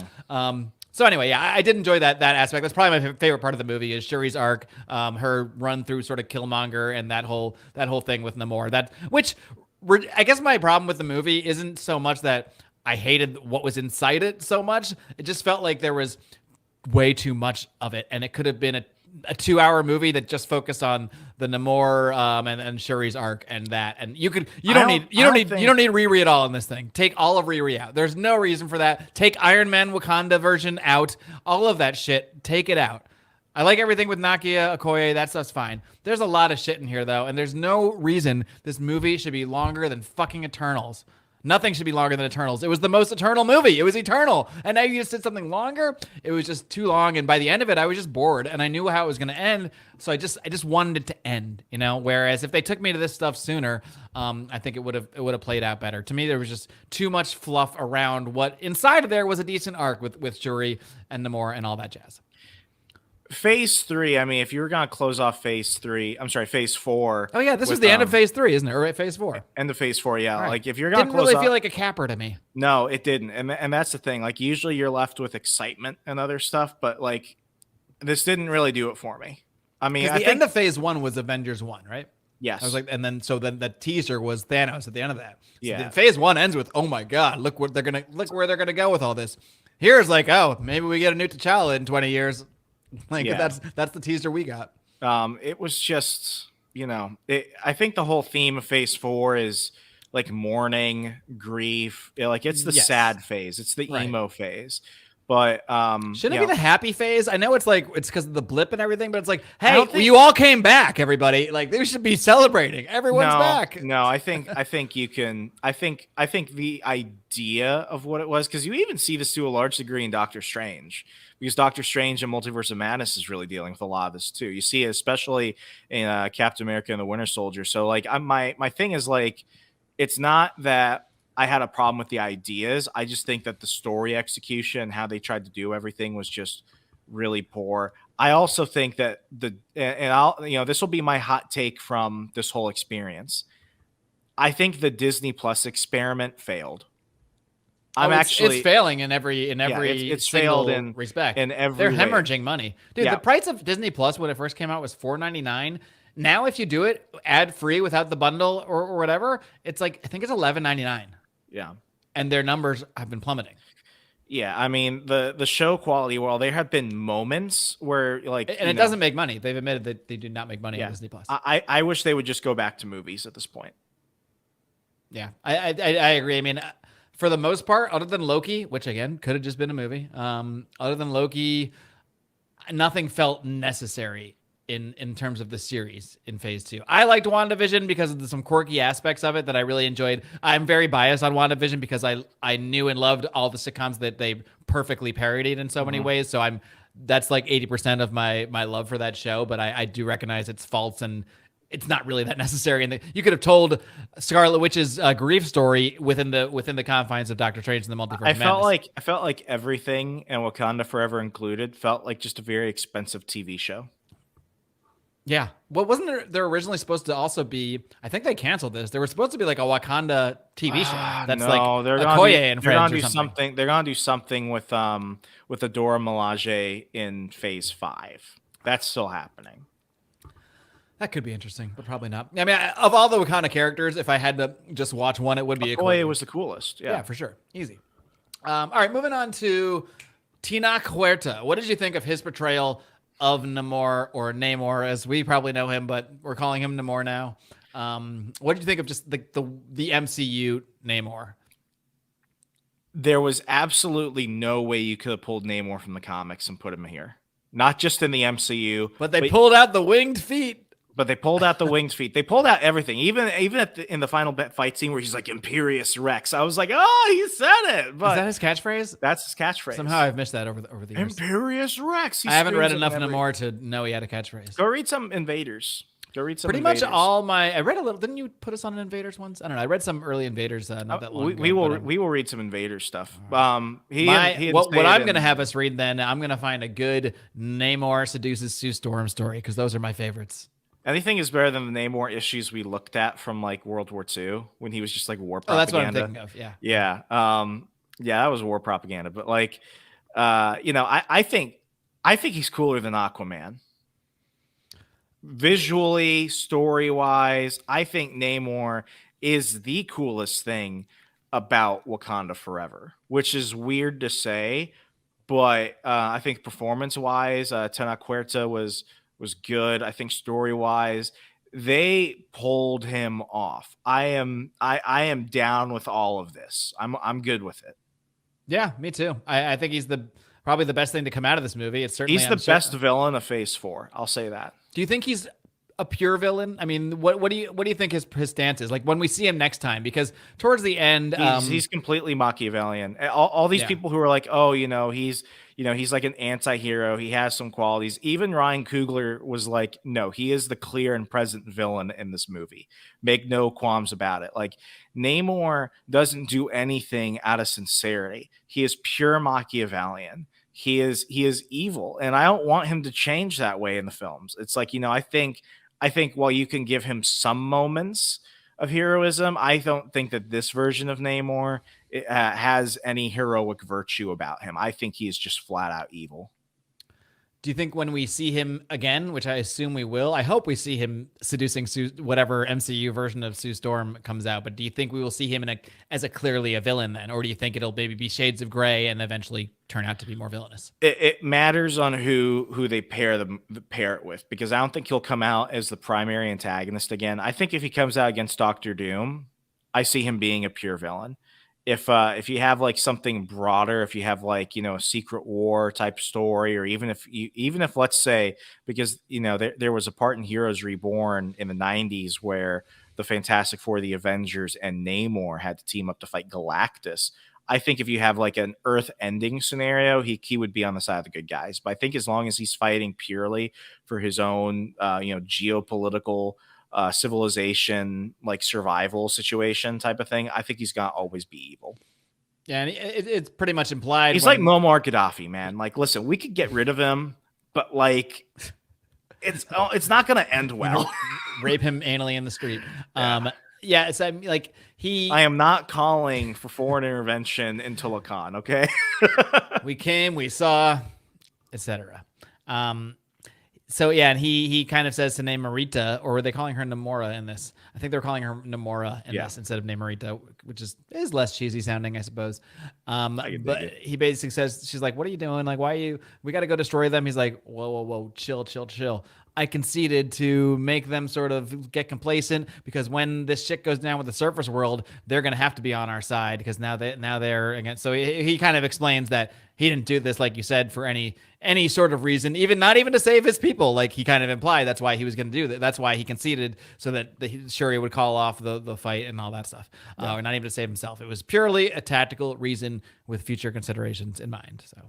So anyway, yeah, I did enjoy that aspect. That's probably my favorite part of the movie is Shuri's arc, her run through sort of Killmonger and that whole thing with Namor. I guess my problem with the movie isn't so much that I hated what was inside it so much. It just felt like there was way too much of it, and it could have been a 2-hour movie that just focused on the Namor and Shuri's arc and that. And you don't need Riri at all in this thing. Take all of Riri out. There's no reason for that. Take Iron Man Wakanda version out. All of that shit, take it out. I like everything with Nakia Okoye. That stuff's fine. There's a lot of shit in here though, and there's no reason this movie should be longer than fucking Eternals. Nothing should be longer than Eternals. It was the most eternal movie. It was eternal. And now you just did something longer. It was just too long. And by the end of it, I was just bored. And I knew how it was going to end. So I just wanted it to end, Whereas if they took me to this stuff sooner, I think it would have played out better. To me, there was just too much fluff around what inside of there was a decent arc with Shuri and Namor and all that jazz. Phase 3, I mean, if you were going to close off phase 4. Oh, yeah, this was the end of phase 3, isn't it? Or phase 4? End of phase 4, yeah. Right. Like, if you're going to close Didn't really feel like a capper to me. No, it didn't. And that's the thing. Like, usually you're left with excitement and other stuff, but, like, this didn't really do it for me. I mean, the end of phase 1 was Avengers 1, right? Yes. I was like, and then the teaser was Thanos at the end of that. So yeah. Phase 1 ends with, oh my God, look where they're gonna go with all this. Here's like, oh, maybe we get a new T'Challa in 20 years. Like that's the teaser we got. It was just, I think the whole theme of phase 4 is like mourning, grief. It's the sad phase. It's the emo phase. But Shouldn't it be the happy phase? I know it's like it's because of the blip and everything, but it's like, I hey, don't think you all came back, everybody. Like they should be celebrating. Everyone's back. no. I think you can. I think the idea of what it was, because you even see this to a large degree in Doctor Strange, because Doctor Strange and Multiverse of Madness is really dealing with a lot of this too. You see it especially in Captain America and the Winter Soldier. So like, my thing is like, it's not that I had a problem with the ideas. I just think that the story execution, how they tried to do everything, was just really poor. I also think that and I'll, this will be my hot take from this whole experience. I think the Disney Plus experiment failed. I'm It's actually, failing in every yeah, it's failed single respect. in They're every way. hemorrhaging money, dude. Yeah, The price of Disney Plus when it first came out was $4.99. Now, if you do it ad free without the bundle or whatever, it's like I think it's $11.99, yeah. and their numbers have been plummeting. Yeah, I mean the show quality. Well, there have been moments where like And it doesn't make money. They've admitted that they do not make money on yeah. Disney Plus. I wish they would just go back to movies at this point. Yeah, I agree. I mean, for the most part, other than Loki, which again could have just been a movie, other than Loki, nothing felt necessary in terms of the series in phase 2. I liked WandaVision because of some quirky aspects of it that I really enjoyed. I'm very biased on WandaVision because I knew and loved all the sitcoms that they perfectly parodied in so many ways. So that's like 80% of my love for that show, but I do recognize its faults, and it's not really that necessary. And you could have told Scarlet Witch's grief story within the confines of Doctor Strange and the Multiverse of Madness. I felt like everything, and Wakanda Forever included, felt like just a very expensive TV show. Yeah. Well, wasn't there originally supposed to also be, I think they canceled this. There was supposed to be like a Wakanda TV show. That's No, like they're Okoye gonna and they're gonna Friends or do something. something. They're gonna do something with Adora Milaje in Phase 5. That's still happening. That could be interesting, but probably not. I mean, of all the Wakanda characters, if I had to just watch one, it would be Okoye was the coolest. Yeah, for sure. Easy. All right, moving on to Tenoch Huerta. What did you think of his portrayal of Namor, or Namor as we probably know him, but we're calling him Namor now? What did you think of just the MCU Namor? There was absolutely no way you could have pulled Namor from the comics and put him here. Not just in the MCU, but they pulled out the winged feet. But they pulled out the winged feet. They pulled out everything. Even in the final fight scene where he's like Imperious Rex, I was like, oh, he said it. But is that his catchphrase? That's his catchphrase. Somehow I've missed that over the years. Imperious Rex. I haven't read enough Namor to know he had a catchphrase. Go read some Invaders. Go read some. Pretty Invaders. much all my. I read a little. Didn't you put us on Invaders once? I don't know. I read some early Invaders not that long ago. We will read some Invaders stuff. What I'm going to have us read then, I'm going to find a good Namor seduces Sue Storm story, because those are my favorites. Anything is better than the Namor issues we looked at from like World War II when he was just like war propaganda. Oh, that's what I'm thinking of. Yeah. Yeah. Yeah, that was war propaganda. But like, I think he's cooler than Aquaman. Visually, story-wise, I think Namor is the coolest thing about Wakanda Forever, which is weird to say, but I think performance-wise, Tenoch Huerta was good. I think story-wise, they pulled him off. I am down with all of this. I'm good with it. Yeah, me too. I think he's probably the best thing to come out of this movie. It's certainly he's the best villain of Phase 4. I'll say that. Do you think he's a pure villain? I mean, what do you think his stance is like when we see him next time? Because towards the end, he's completely Machiavellian. All these people who are like, oh, he's like an anti-hero. He has some qualities. Even Ryan Coogler was like, no, he is the clear and present villain in this movie. Make no qualms about it. Like, Namor doesn't do anything out of sincerity. He is pure Machiavellian. He is evil, and I don't want him to change that way in the films. It's like, I think while you can give him some moments of heroism, I don't think that this version of Namor has any heroic virtue about him. I think he is just flat out evil. Do you think when we see him again, which I assume we will, I hope we see him seducing whatever MCU version of Sue Storm comes out, but do you think we will see him as clearly a villain then? Or do you think it'll maybe be shades of gray and eventually turn out to be more villainous? It matters on who they pair it with, because I don't think he'll come out as the primary antagonist again. I think if he comes out against Doctor Doom, I see him being a pure villain. if you have like something broader, if you have like, you know, a Secret War type story, or even if let's say, because you know there was a part in Heroes Reborn in the 90s where the Fantastic Four, the Avengers, and Namor had to team up to fight Galactus. I think if you have like an Earth ending scenario, he would be on the side of the good guys. But I think as long as he's fighting purely for his own you know, geopolitical civilization, like survival situation type of thing, I think he's gonna always be evil. Yeah, and it's pretty much implied. He's like Muammar Gaddafi, man. Like, listen, we could get rid of him, but like, it's not gonna end well. Rape him anally in the street. Yeah. Yeah, it's like I am not calling for foreign intervention in Tulakan, okay? We came, we saw, etc. So yeah, and he kind of says to Namorita, or were they calling her Namora in this? I think they're calling her Namora in this instead of Namorita, which is less cheesy sounding, I suppose. But he basically says, she's like, "What are you doing? Like, why are you? We got to go destroy them." He's like, "Whoa, chill, chill, chill. I conceded to make them sort of get complacent because when this shit goes down with the surface world, they're gonna have to be on our side because now they're against." So he kind of explains that he didn't do this, like you said, for any sort of reason, not even to save his people. Like he kind of implied that's why he was going to do that. That's why he conceded so that Shuri would call off the fight and all that stuff. Or not even to save himself. It was purely a tactical reason with future considerations in mind. So,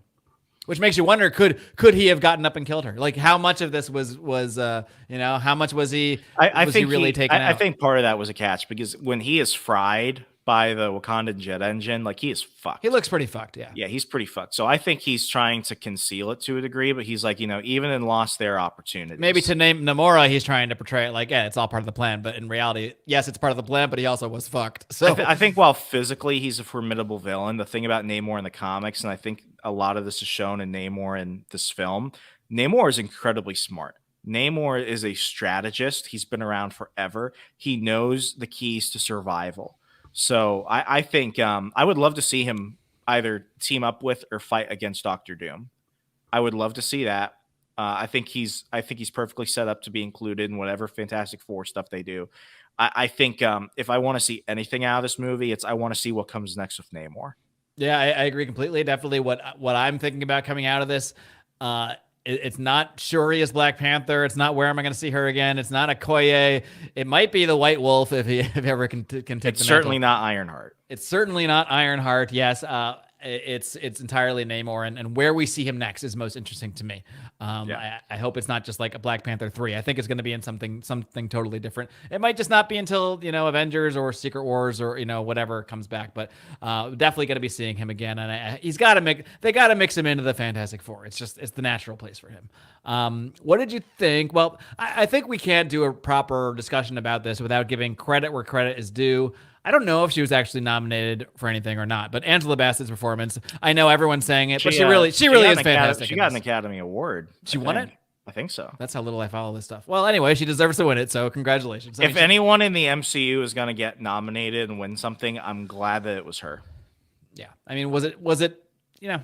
which makes you wonder, could he have gotten up and killed her? Like how much of this was you know, how much was he? I think he really taken out? I think part of that was a catch because when he is fried by the Wakandan jet engine, like he is fucked. He looks pretty fucked, yeah. Yeah, he's pretty fucked. So I think he's trying to conceal it to a degree, but he's like, you know, even in Lost there are opportunities. Maybe to name Namora, he's trying to portray it like, yeah, it's all part of the plan. But in reality, yes, it's part of the plan, but he also was fucked. So I think while physically he's a formidable villain, the thing about Namor in the comics, and I think a lot of this is shown in Namor in this film, Namor is incredibly smart. Namor is a strategist. He's been around forever. He knows the keys to survival. So I think I would love to see him either team up with or fight against Doctor Doom. I would love to see that. I think he's perfectly set up to be included in whatever Fantastic Four stuff they do. I think if I want to see anything out of this movie, I want to see what comes next with Namor. Yeah, I agree completely. Definitely what I'm thinking about coming out of this. It's not Shuri as Black Panther. It's not where am I going to see her again. It's not Okoye. It might be the White Wolf if he ever can take the mantle. It's certainly not Ironheart. It's certainly not Ironheart. Yes, it's entirely Namor, and where we see him next is most interesting to me. I hope it's not just like a Black Panther 3. I think it's going to be in something totally different. It might just not be until, you know, Avengers or Secret Wars or, you know, whatever comes back, but definitely going to be seeing him again. And they got to mix him into the Fantastic Four. It's the natural place for him. What did you think? Well, I think we can't do a proper discussion about this without giving credit where credit is due. I don't know if she was actually nominated for anything or not, but Angela Bassett's performance, I know everyone's saying it, but she really is fantastic. She got an Academy Award. She won it? I think so. That's how little I follow this stuff. Well, anyway, she deserves to win it, so congratulations. If anyone in the MCU is going to get nominated and win something, I'm glad that it was her. Yeah. I mean, was it, you know,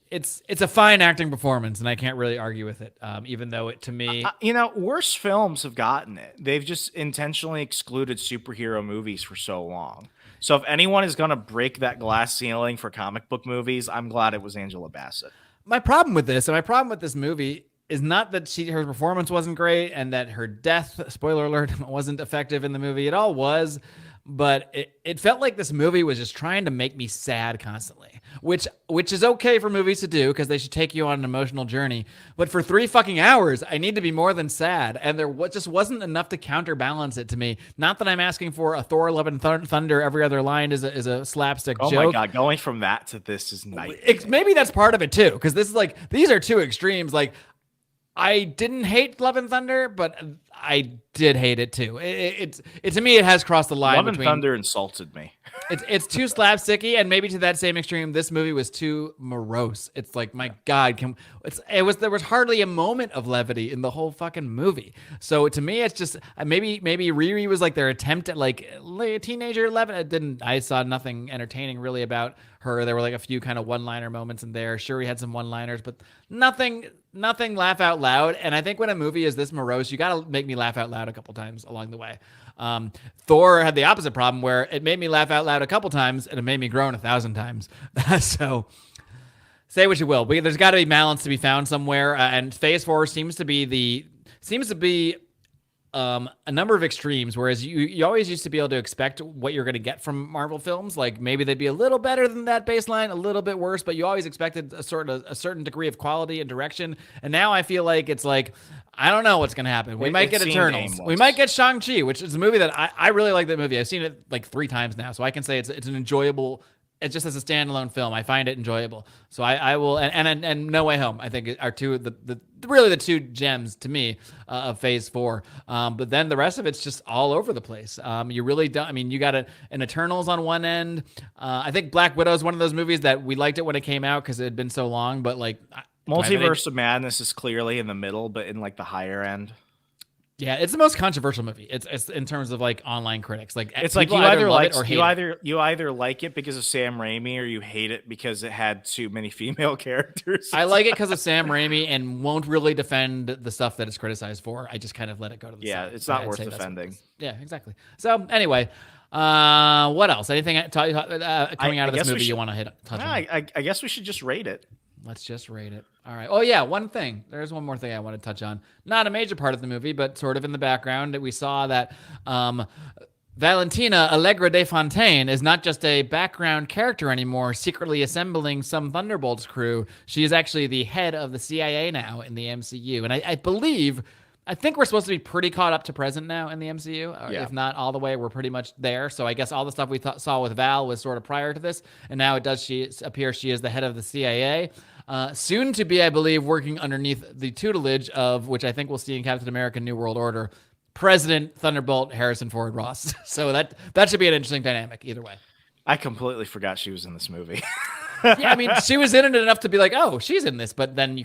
it's a fine acting performance, and I can't really argue with it, even though it, to me... you know, worse films have gotten it. They've just intentionally excluded superhero movies for so long. So if anyone is going to break that glass ceiling for comic book movies, I'm glad it was Angela Bassett. My problem with this movie is not that her performance wasn't great and that her death, spoiler alert, wasn't effective in the movie. It all was. But it felt like this movie was just trying to make me sad constantly, which is okay for movies to do because they should take you on an emotional journey. But for 3 fucking hours, I need to be more than sad, and there just wasn't enough to counterbalance it to me. Not that I'm asking for a Thor: Love and Thunder. Every other line is a slapstick joke. Oh my god, going from that to this is nice. Maybe that's part of it too, because this is like these are two extremes. Like, I didn't hate Love and Thunder, but I did hate it too. It to me, it has crossed the line. Love and Thunder insulted me. It's too slapsticky, and maybe to that same extreme, this movie was too morose. It's like, my God, there was hardly a moment of levity in the whole fucking movie. So to me, it's just maybe Riri was like their attempt at like a teenager Levin. I saw nothing entertaining really about her. There were like a few kind of one-liner moments in there. Shuri had some one-liners, but nothing nothing laugh out loud. And I think when a movie is this morose, you got to make me laugh out loud a couple times along the way. Thor had the opposite problem where it made me laugh out loud a couple times and it made me groan 1,000 times. So say what you will. There's got to be balance to be found somewhere. And Phase 4 seems to be a number of extremes, whereas you always used to be able to expect what you're going to get from Marvel films. Like maybe they'd be a little better than that baseline, a little bit worse, but you always expected a certain degree of quality and direction. And now I feel like it's like, I don't know what's going to happen. We might get Eternals. We might get Shang-Chi, which is a movie that I really like that movie. I've seen it like 3 times now, so I can say it's an enjoyable. It's just as a standalone film, I find it enjoyable. So I will, and No Way Home, I think are two really the 2 gems to me of Phase 4. But then the rest of it's just all over the place. You really don't. I mean, you got an Eternals on one end. I think Black Widow is one of those movies that we liked it when it came out because it had been so long. But like, Multiverse of Madness is clearly in the middle, but in like the higher end. Yeah, it's the most controversial movie. It's in terms of like online critics. Like it's like you either like it or hate it. You either like it because of Sam Raimi or you hate it because it had too many female characters. I like it because of Sam Raimi and won't really defend the stuff that it's criticized for. I just kind of let it go to the side. Yeah, it's not worth defending. Yeah, exactly. So anyway, what else? Anything coming out of this movie you want to touch on? I guess we should just rate it. Let's just rate it. All right. Oh, yeah. One thing. There's one more thing I want to touch on. Not a major part of the movie, but sort of in the background. We saw that Valentina Allegra de Fontaine is not just a background character anymore, secretly assembling some Thunderbolts crew. She is actually the head of the CIA now in the MCU. And I think we're supposed to be pretty caught up to present now in the MCU. If not all the way, we're pretty much there. So I guess all the stuff we saw with Val was sort of prior to this. And now she is the head of the CIA. Soon to be, I believe, working underneath the tutelage of, which I think we'll see in Captain America New World Order, President Thunderbolt Harrison Ford Ross. So that should be an interesting dynamic either way. I completely forgot she was in this movie. Yeah, I mean, she was in it enough to be like, oh, she's in this, but then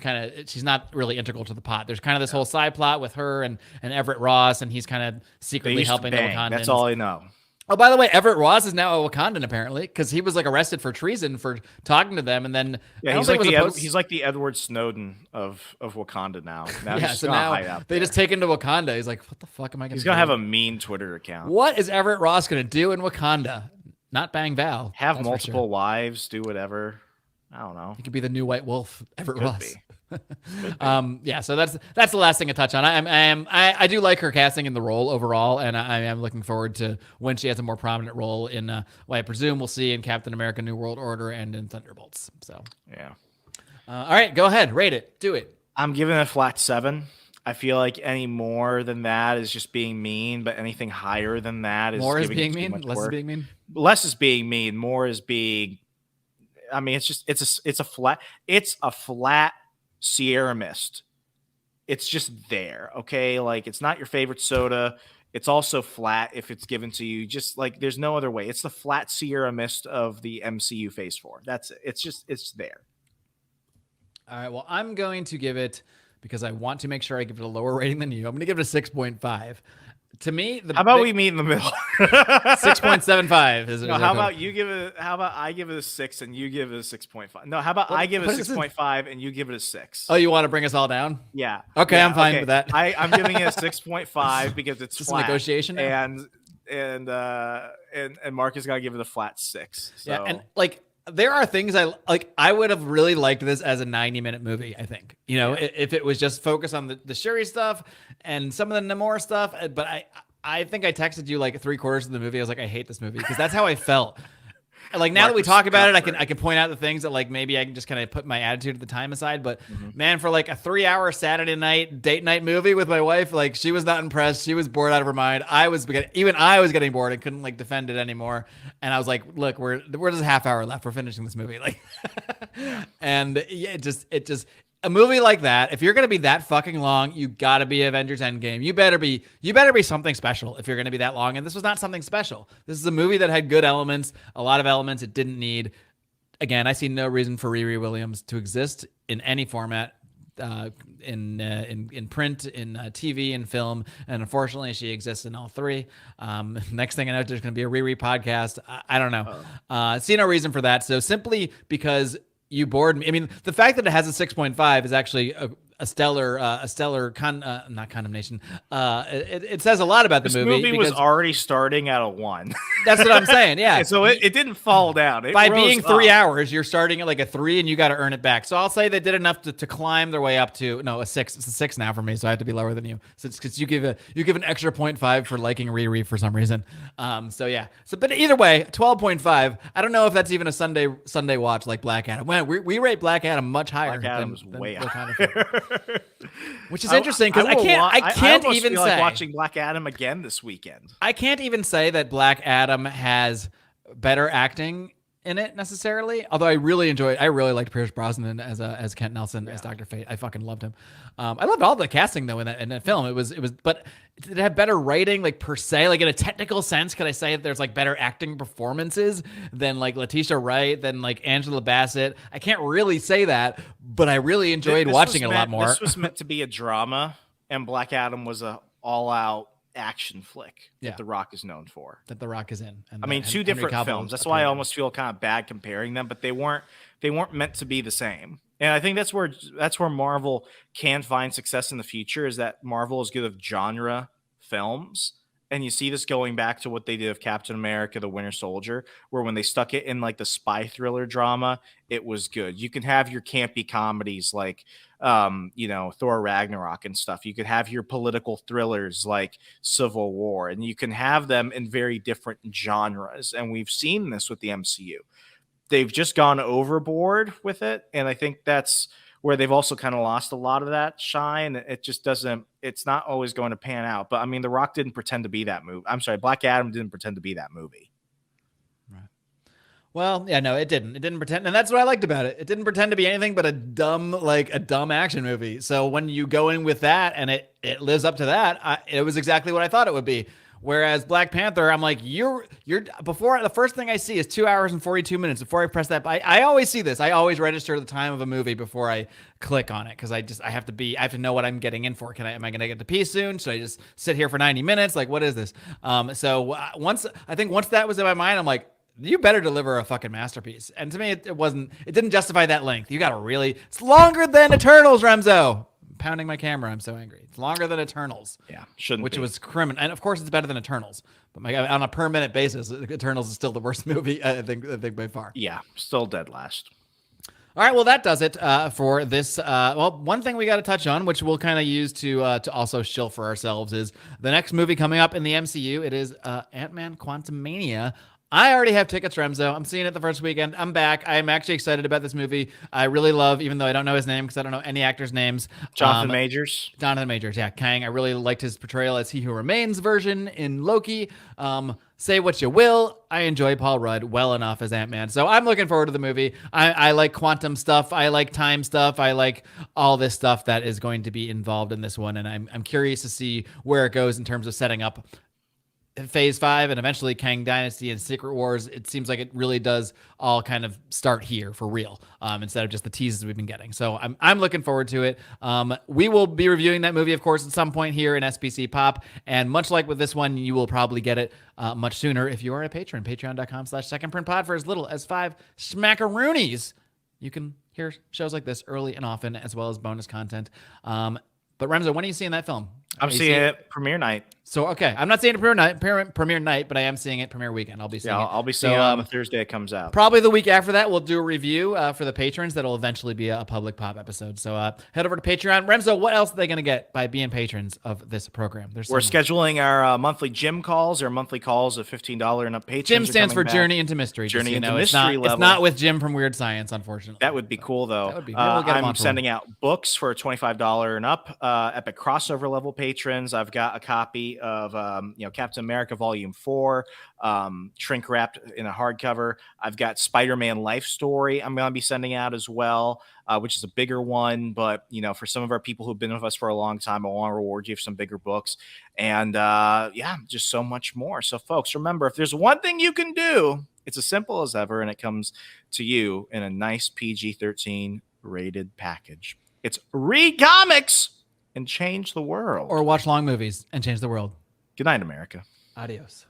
she's not really integral to the plot. There's kind of this whole side plot with her and Everett Ross, and he's kind of secretly helping the Wakandans. That's all I know. Oh, by the way, Everett Ross is now a Wakandan apparently because he was like arrested for treason for talking to them, and then he's like the Edward Snowden of Wakanda now. So now they just take him to Wakanda. He's like, what the fuck am I going to do? He's going to have a mean Twitter account. What is Everett Ross going to do in Wakanda? Not bang Val. Have multiple wives, do whatever. I don't know. He could be the new White Wolf, Everett Ross. So that's the last thing to touch on. I do like her casting in the role overall, and I am looking forward to when she has a more prominent role in what I presume we'll see in Captain America New World Order and in Thunderbolts. So yeah. All right, go ahead, rate it, do it. I'm giving it a flat 7. I feel like any more than that is just being mean, but anything higher than that is more is being mean. Less is being mean. Less is being mean. More is being. I mean, it's a flat Sierra Mist. It's just there, okay? Like it's not your favorite soda. It's also flat if it's given to you. Just like there's no other way. It's the flat Sierra Mist of the MCU Phase 4. That's it. It's there. All right. Well, I'm going to give it because I want to make sure I give it a lower rating than you. I'm going to give it a 6.5. To me, how about we meet in the middle? 6.75 is it? No, how about I give it a 6 and you give it a 6.5? No, how about I give it a 6.5 and you give it a 6? Oh, you want to bring us all down? Yeah. Okay, yeah, I'm fine with that. I'm giving it a 6.5 because it's just flat. A negotiation now? And Mark has got to give it a flat 6. So. Yeah, and like there are things I would have really liked this as a 90-minute movie, I think. You know, if it was just focused on the Shuri stuff and some of the Namor stuff. But I think I texted you like 3/4 of the movie. I was like, I hate this movie because that's how I felt. Like now that we talk about it, I can point out the things that like maybe I can just kind of put my attitude at the time aside. But man, for like a 3-hour Saturday night date night movie with my wife, like she was not impressed. She was bored out of her mind. I was getting bored and couldn't like defend it anymore. And I was like, look, we're just a half hour left. We're finishing this movie. Like, and yeah, it just. A movie like that, if you're going to be that fucking long, you got to be Avengers Endgame. You better be something special if you're going to be that long. And this was not something special. This is a movie that had good elements, a lot of elements it didn't need. Again, I see no reason for Riri Williams to exist in any format, in print, in TV, in film. And unfortunately, she exists in all three. Next thing I know, there's going to be a Riri podcast. I don't know. See no reason for that. So simply because you bored me. I mean, the fact that it has a 6.5 is actually not condemnation. It says a lot about the This movie movie was because already starting at a 1. that's what I'm saying. Yeah. So it didn't fall down. It By rose being 3 up. hours, you're starting at like a 3 and you got to earn it back. So I'll say they did enough to climb their way up to a 6. It's a 6 now for me, so I have to be lower than you. So it's because you give an extra 0.5 for liking Riri for some reason. So yeah. So but either way, 12.5. I don't know if that's even a Sunday watch like Black Adam. Well, we rate Black Adam much higher. Black Adam's than way Wakanda which is interesting because I can't almost even feel say like watching Black Adam again this weekend. I can't even say that Black Adam has better acting in it necessarily. Although I really liked Pierce Brosnan as Kent Nelson as Dr. Fate. I fucking loved him. I loved all the casting though in that film. It was, but did it have better writing like per se? Like in a technical sense, could I say that there's like better acting performances than like Letitia Wright, than like Angela Bassett? I can't really say that, but I really enjoyed watching it a lot more. This was meant to be a drama, and Black Adam was a all-out action flick that The Rock is known for. That The Rock is in. And I mean, two different films. That's why I almost feel kind of bad comparing them, but they weren't meant to be the same. And I think that's where Marvel can find success in the future, is that Marvel is good at genre films. And you see this going back to what they did with Captain America, the Winter Soldier, where when they stuck it in like the spy thriller drama, it was good. You can have your campy comedies like, Thor Ragnarok and stuff. You could have your political thrillers like Civil War, and you can have them in very different genres. And we've seen this with the MCU. They've just gone overboard with it. And I think that's where they've also kind of lost a lot of that shine. It just doesn't, it's not always going to pan out. But I mean, The Rock didn't pretend to be that movie. I'm sorry, Black Adam didn't pretend to be that movie. Right. Well, yeah, no, it didn't. It didn't pretend. And that's what I liked about it. It didn't pretend to be anything but a dumb action movie. So when you go in with that and it lives up to that, it was exactly what I thought it would be. Whereas Black Panther, I'm like, you're before the first thing I see is 2 hours and 42 minutes before I press that. I always see this. I always register the time of a movie before I click on it because I have to know what I'm getting in for. Am I going to get to pee soon? Should I just sit here for 90 minutes? Like, what is this? So once that was in my mind, I'm like, you better deliver a fucking masterpiece. And to me, it didn't justify that length. You got to it's longer than Eternals, Remso. Pounding my camera. I'm so angry. It's longer than Eternals. Yeah, shouldn't which be. was criminal. And of course, it's better than Eternals. But on a per minute basis, Eternals is still the worst movie. I think by far. Yeah, still dead last. All right, well, that does it for this. One thing we got to touch on, which we'll kind of use to also shill for ourselves, is the next movie coming up in the MCU. It is Ant-Man Quantumania. I already have tickets, Remso. I'm seeing it the first weekend. I'm back. I'm actually excited about this movie. I really love, even though I don't know his name because I don't know any actors' names. Jonathan Majors. Jonathan Majors, yeah. Kang. I really liked his portrayal as He Who Remains version in Loki. Say what you will. I enjoy Paul Rudd well enough as Ant-Man. So I'm looking forward to the movie. I like quantum stuff. I like time stuff. I like all this stuff that is going to be involved in this one. And I'm curious to see where it goes in terms of setting up Phase 5 and eventually Kang Dynasty and Secret Wars. It seems like it really does all kind of start here for real, instead of just the teases we've been getting. So I'm looking forward to it. We will be reviewing that movie, of course, at some point here in SPC Pop. And much like with this one, you will probably get it much sooner if you are a patron. Patreon.com/secondprintpod for as little as 5 smackaroonies. You can hear shows like this early and often, as well as bonus content. But Remso, when are you seeing that film? I'm seeing it premiere night. So, okay. I'm not seeing it premiere night, but I am seeing it premiere weekend. I'll be seeing it. I'll be seeing it on the Thursday it comes out. Probably the week after that, we'll do a review for the patrons. That'll eventually be a public pop episode. So head over to Patreon. Remso, what else are they going to get by being patrons of this program? We're scheduling our monthly gym calls. Our monthly calls of $15 and up patrons. Gym stands for Journey into Mystery. Journey into Mystery level. It's not with Jim from Weird Science, unfortunately. That would be cool, though. That would be. We'll I'm sending out books for $25 and up. Epic crossover level patrons. I've got a copy of Captain America Volume 4, shrink wrapped in a hardcover. I've got Spider-Man Life Story I'm going to be sending out as well, which is a bigger one. But, for some of our people who've been with us for a long time, I want to reward you for some bigger books. And, just so much more. So, folks, remember, if there's one thing you can do, it's as simple as ever, and it comes to you in a nice PG-13 rated package. It's read comics and change the world. Or watch long movies and change the world. Good night, America. Adios.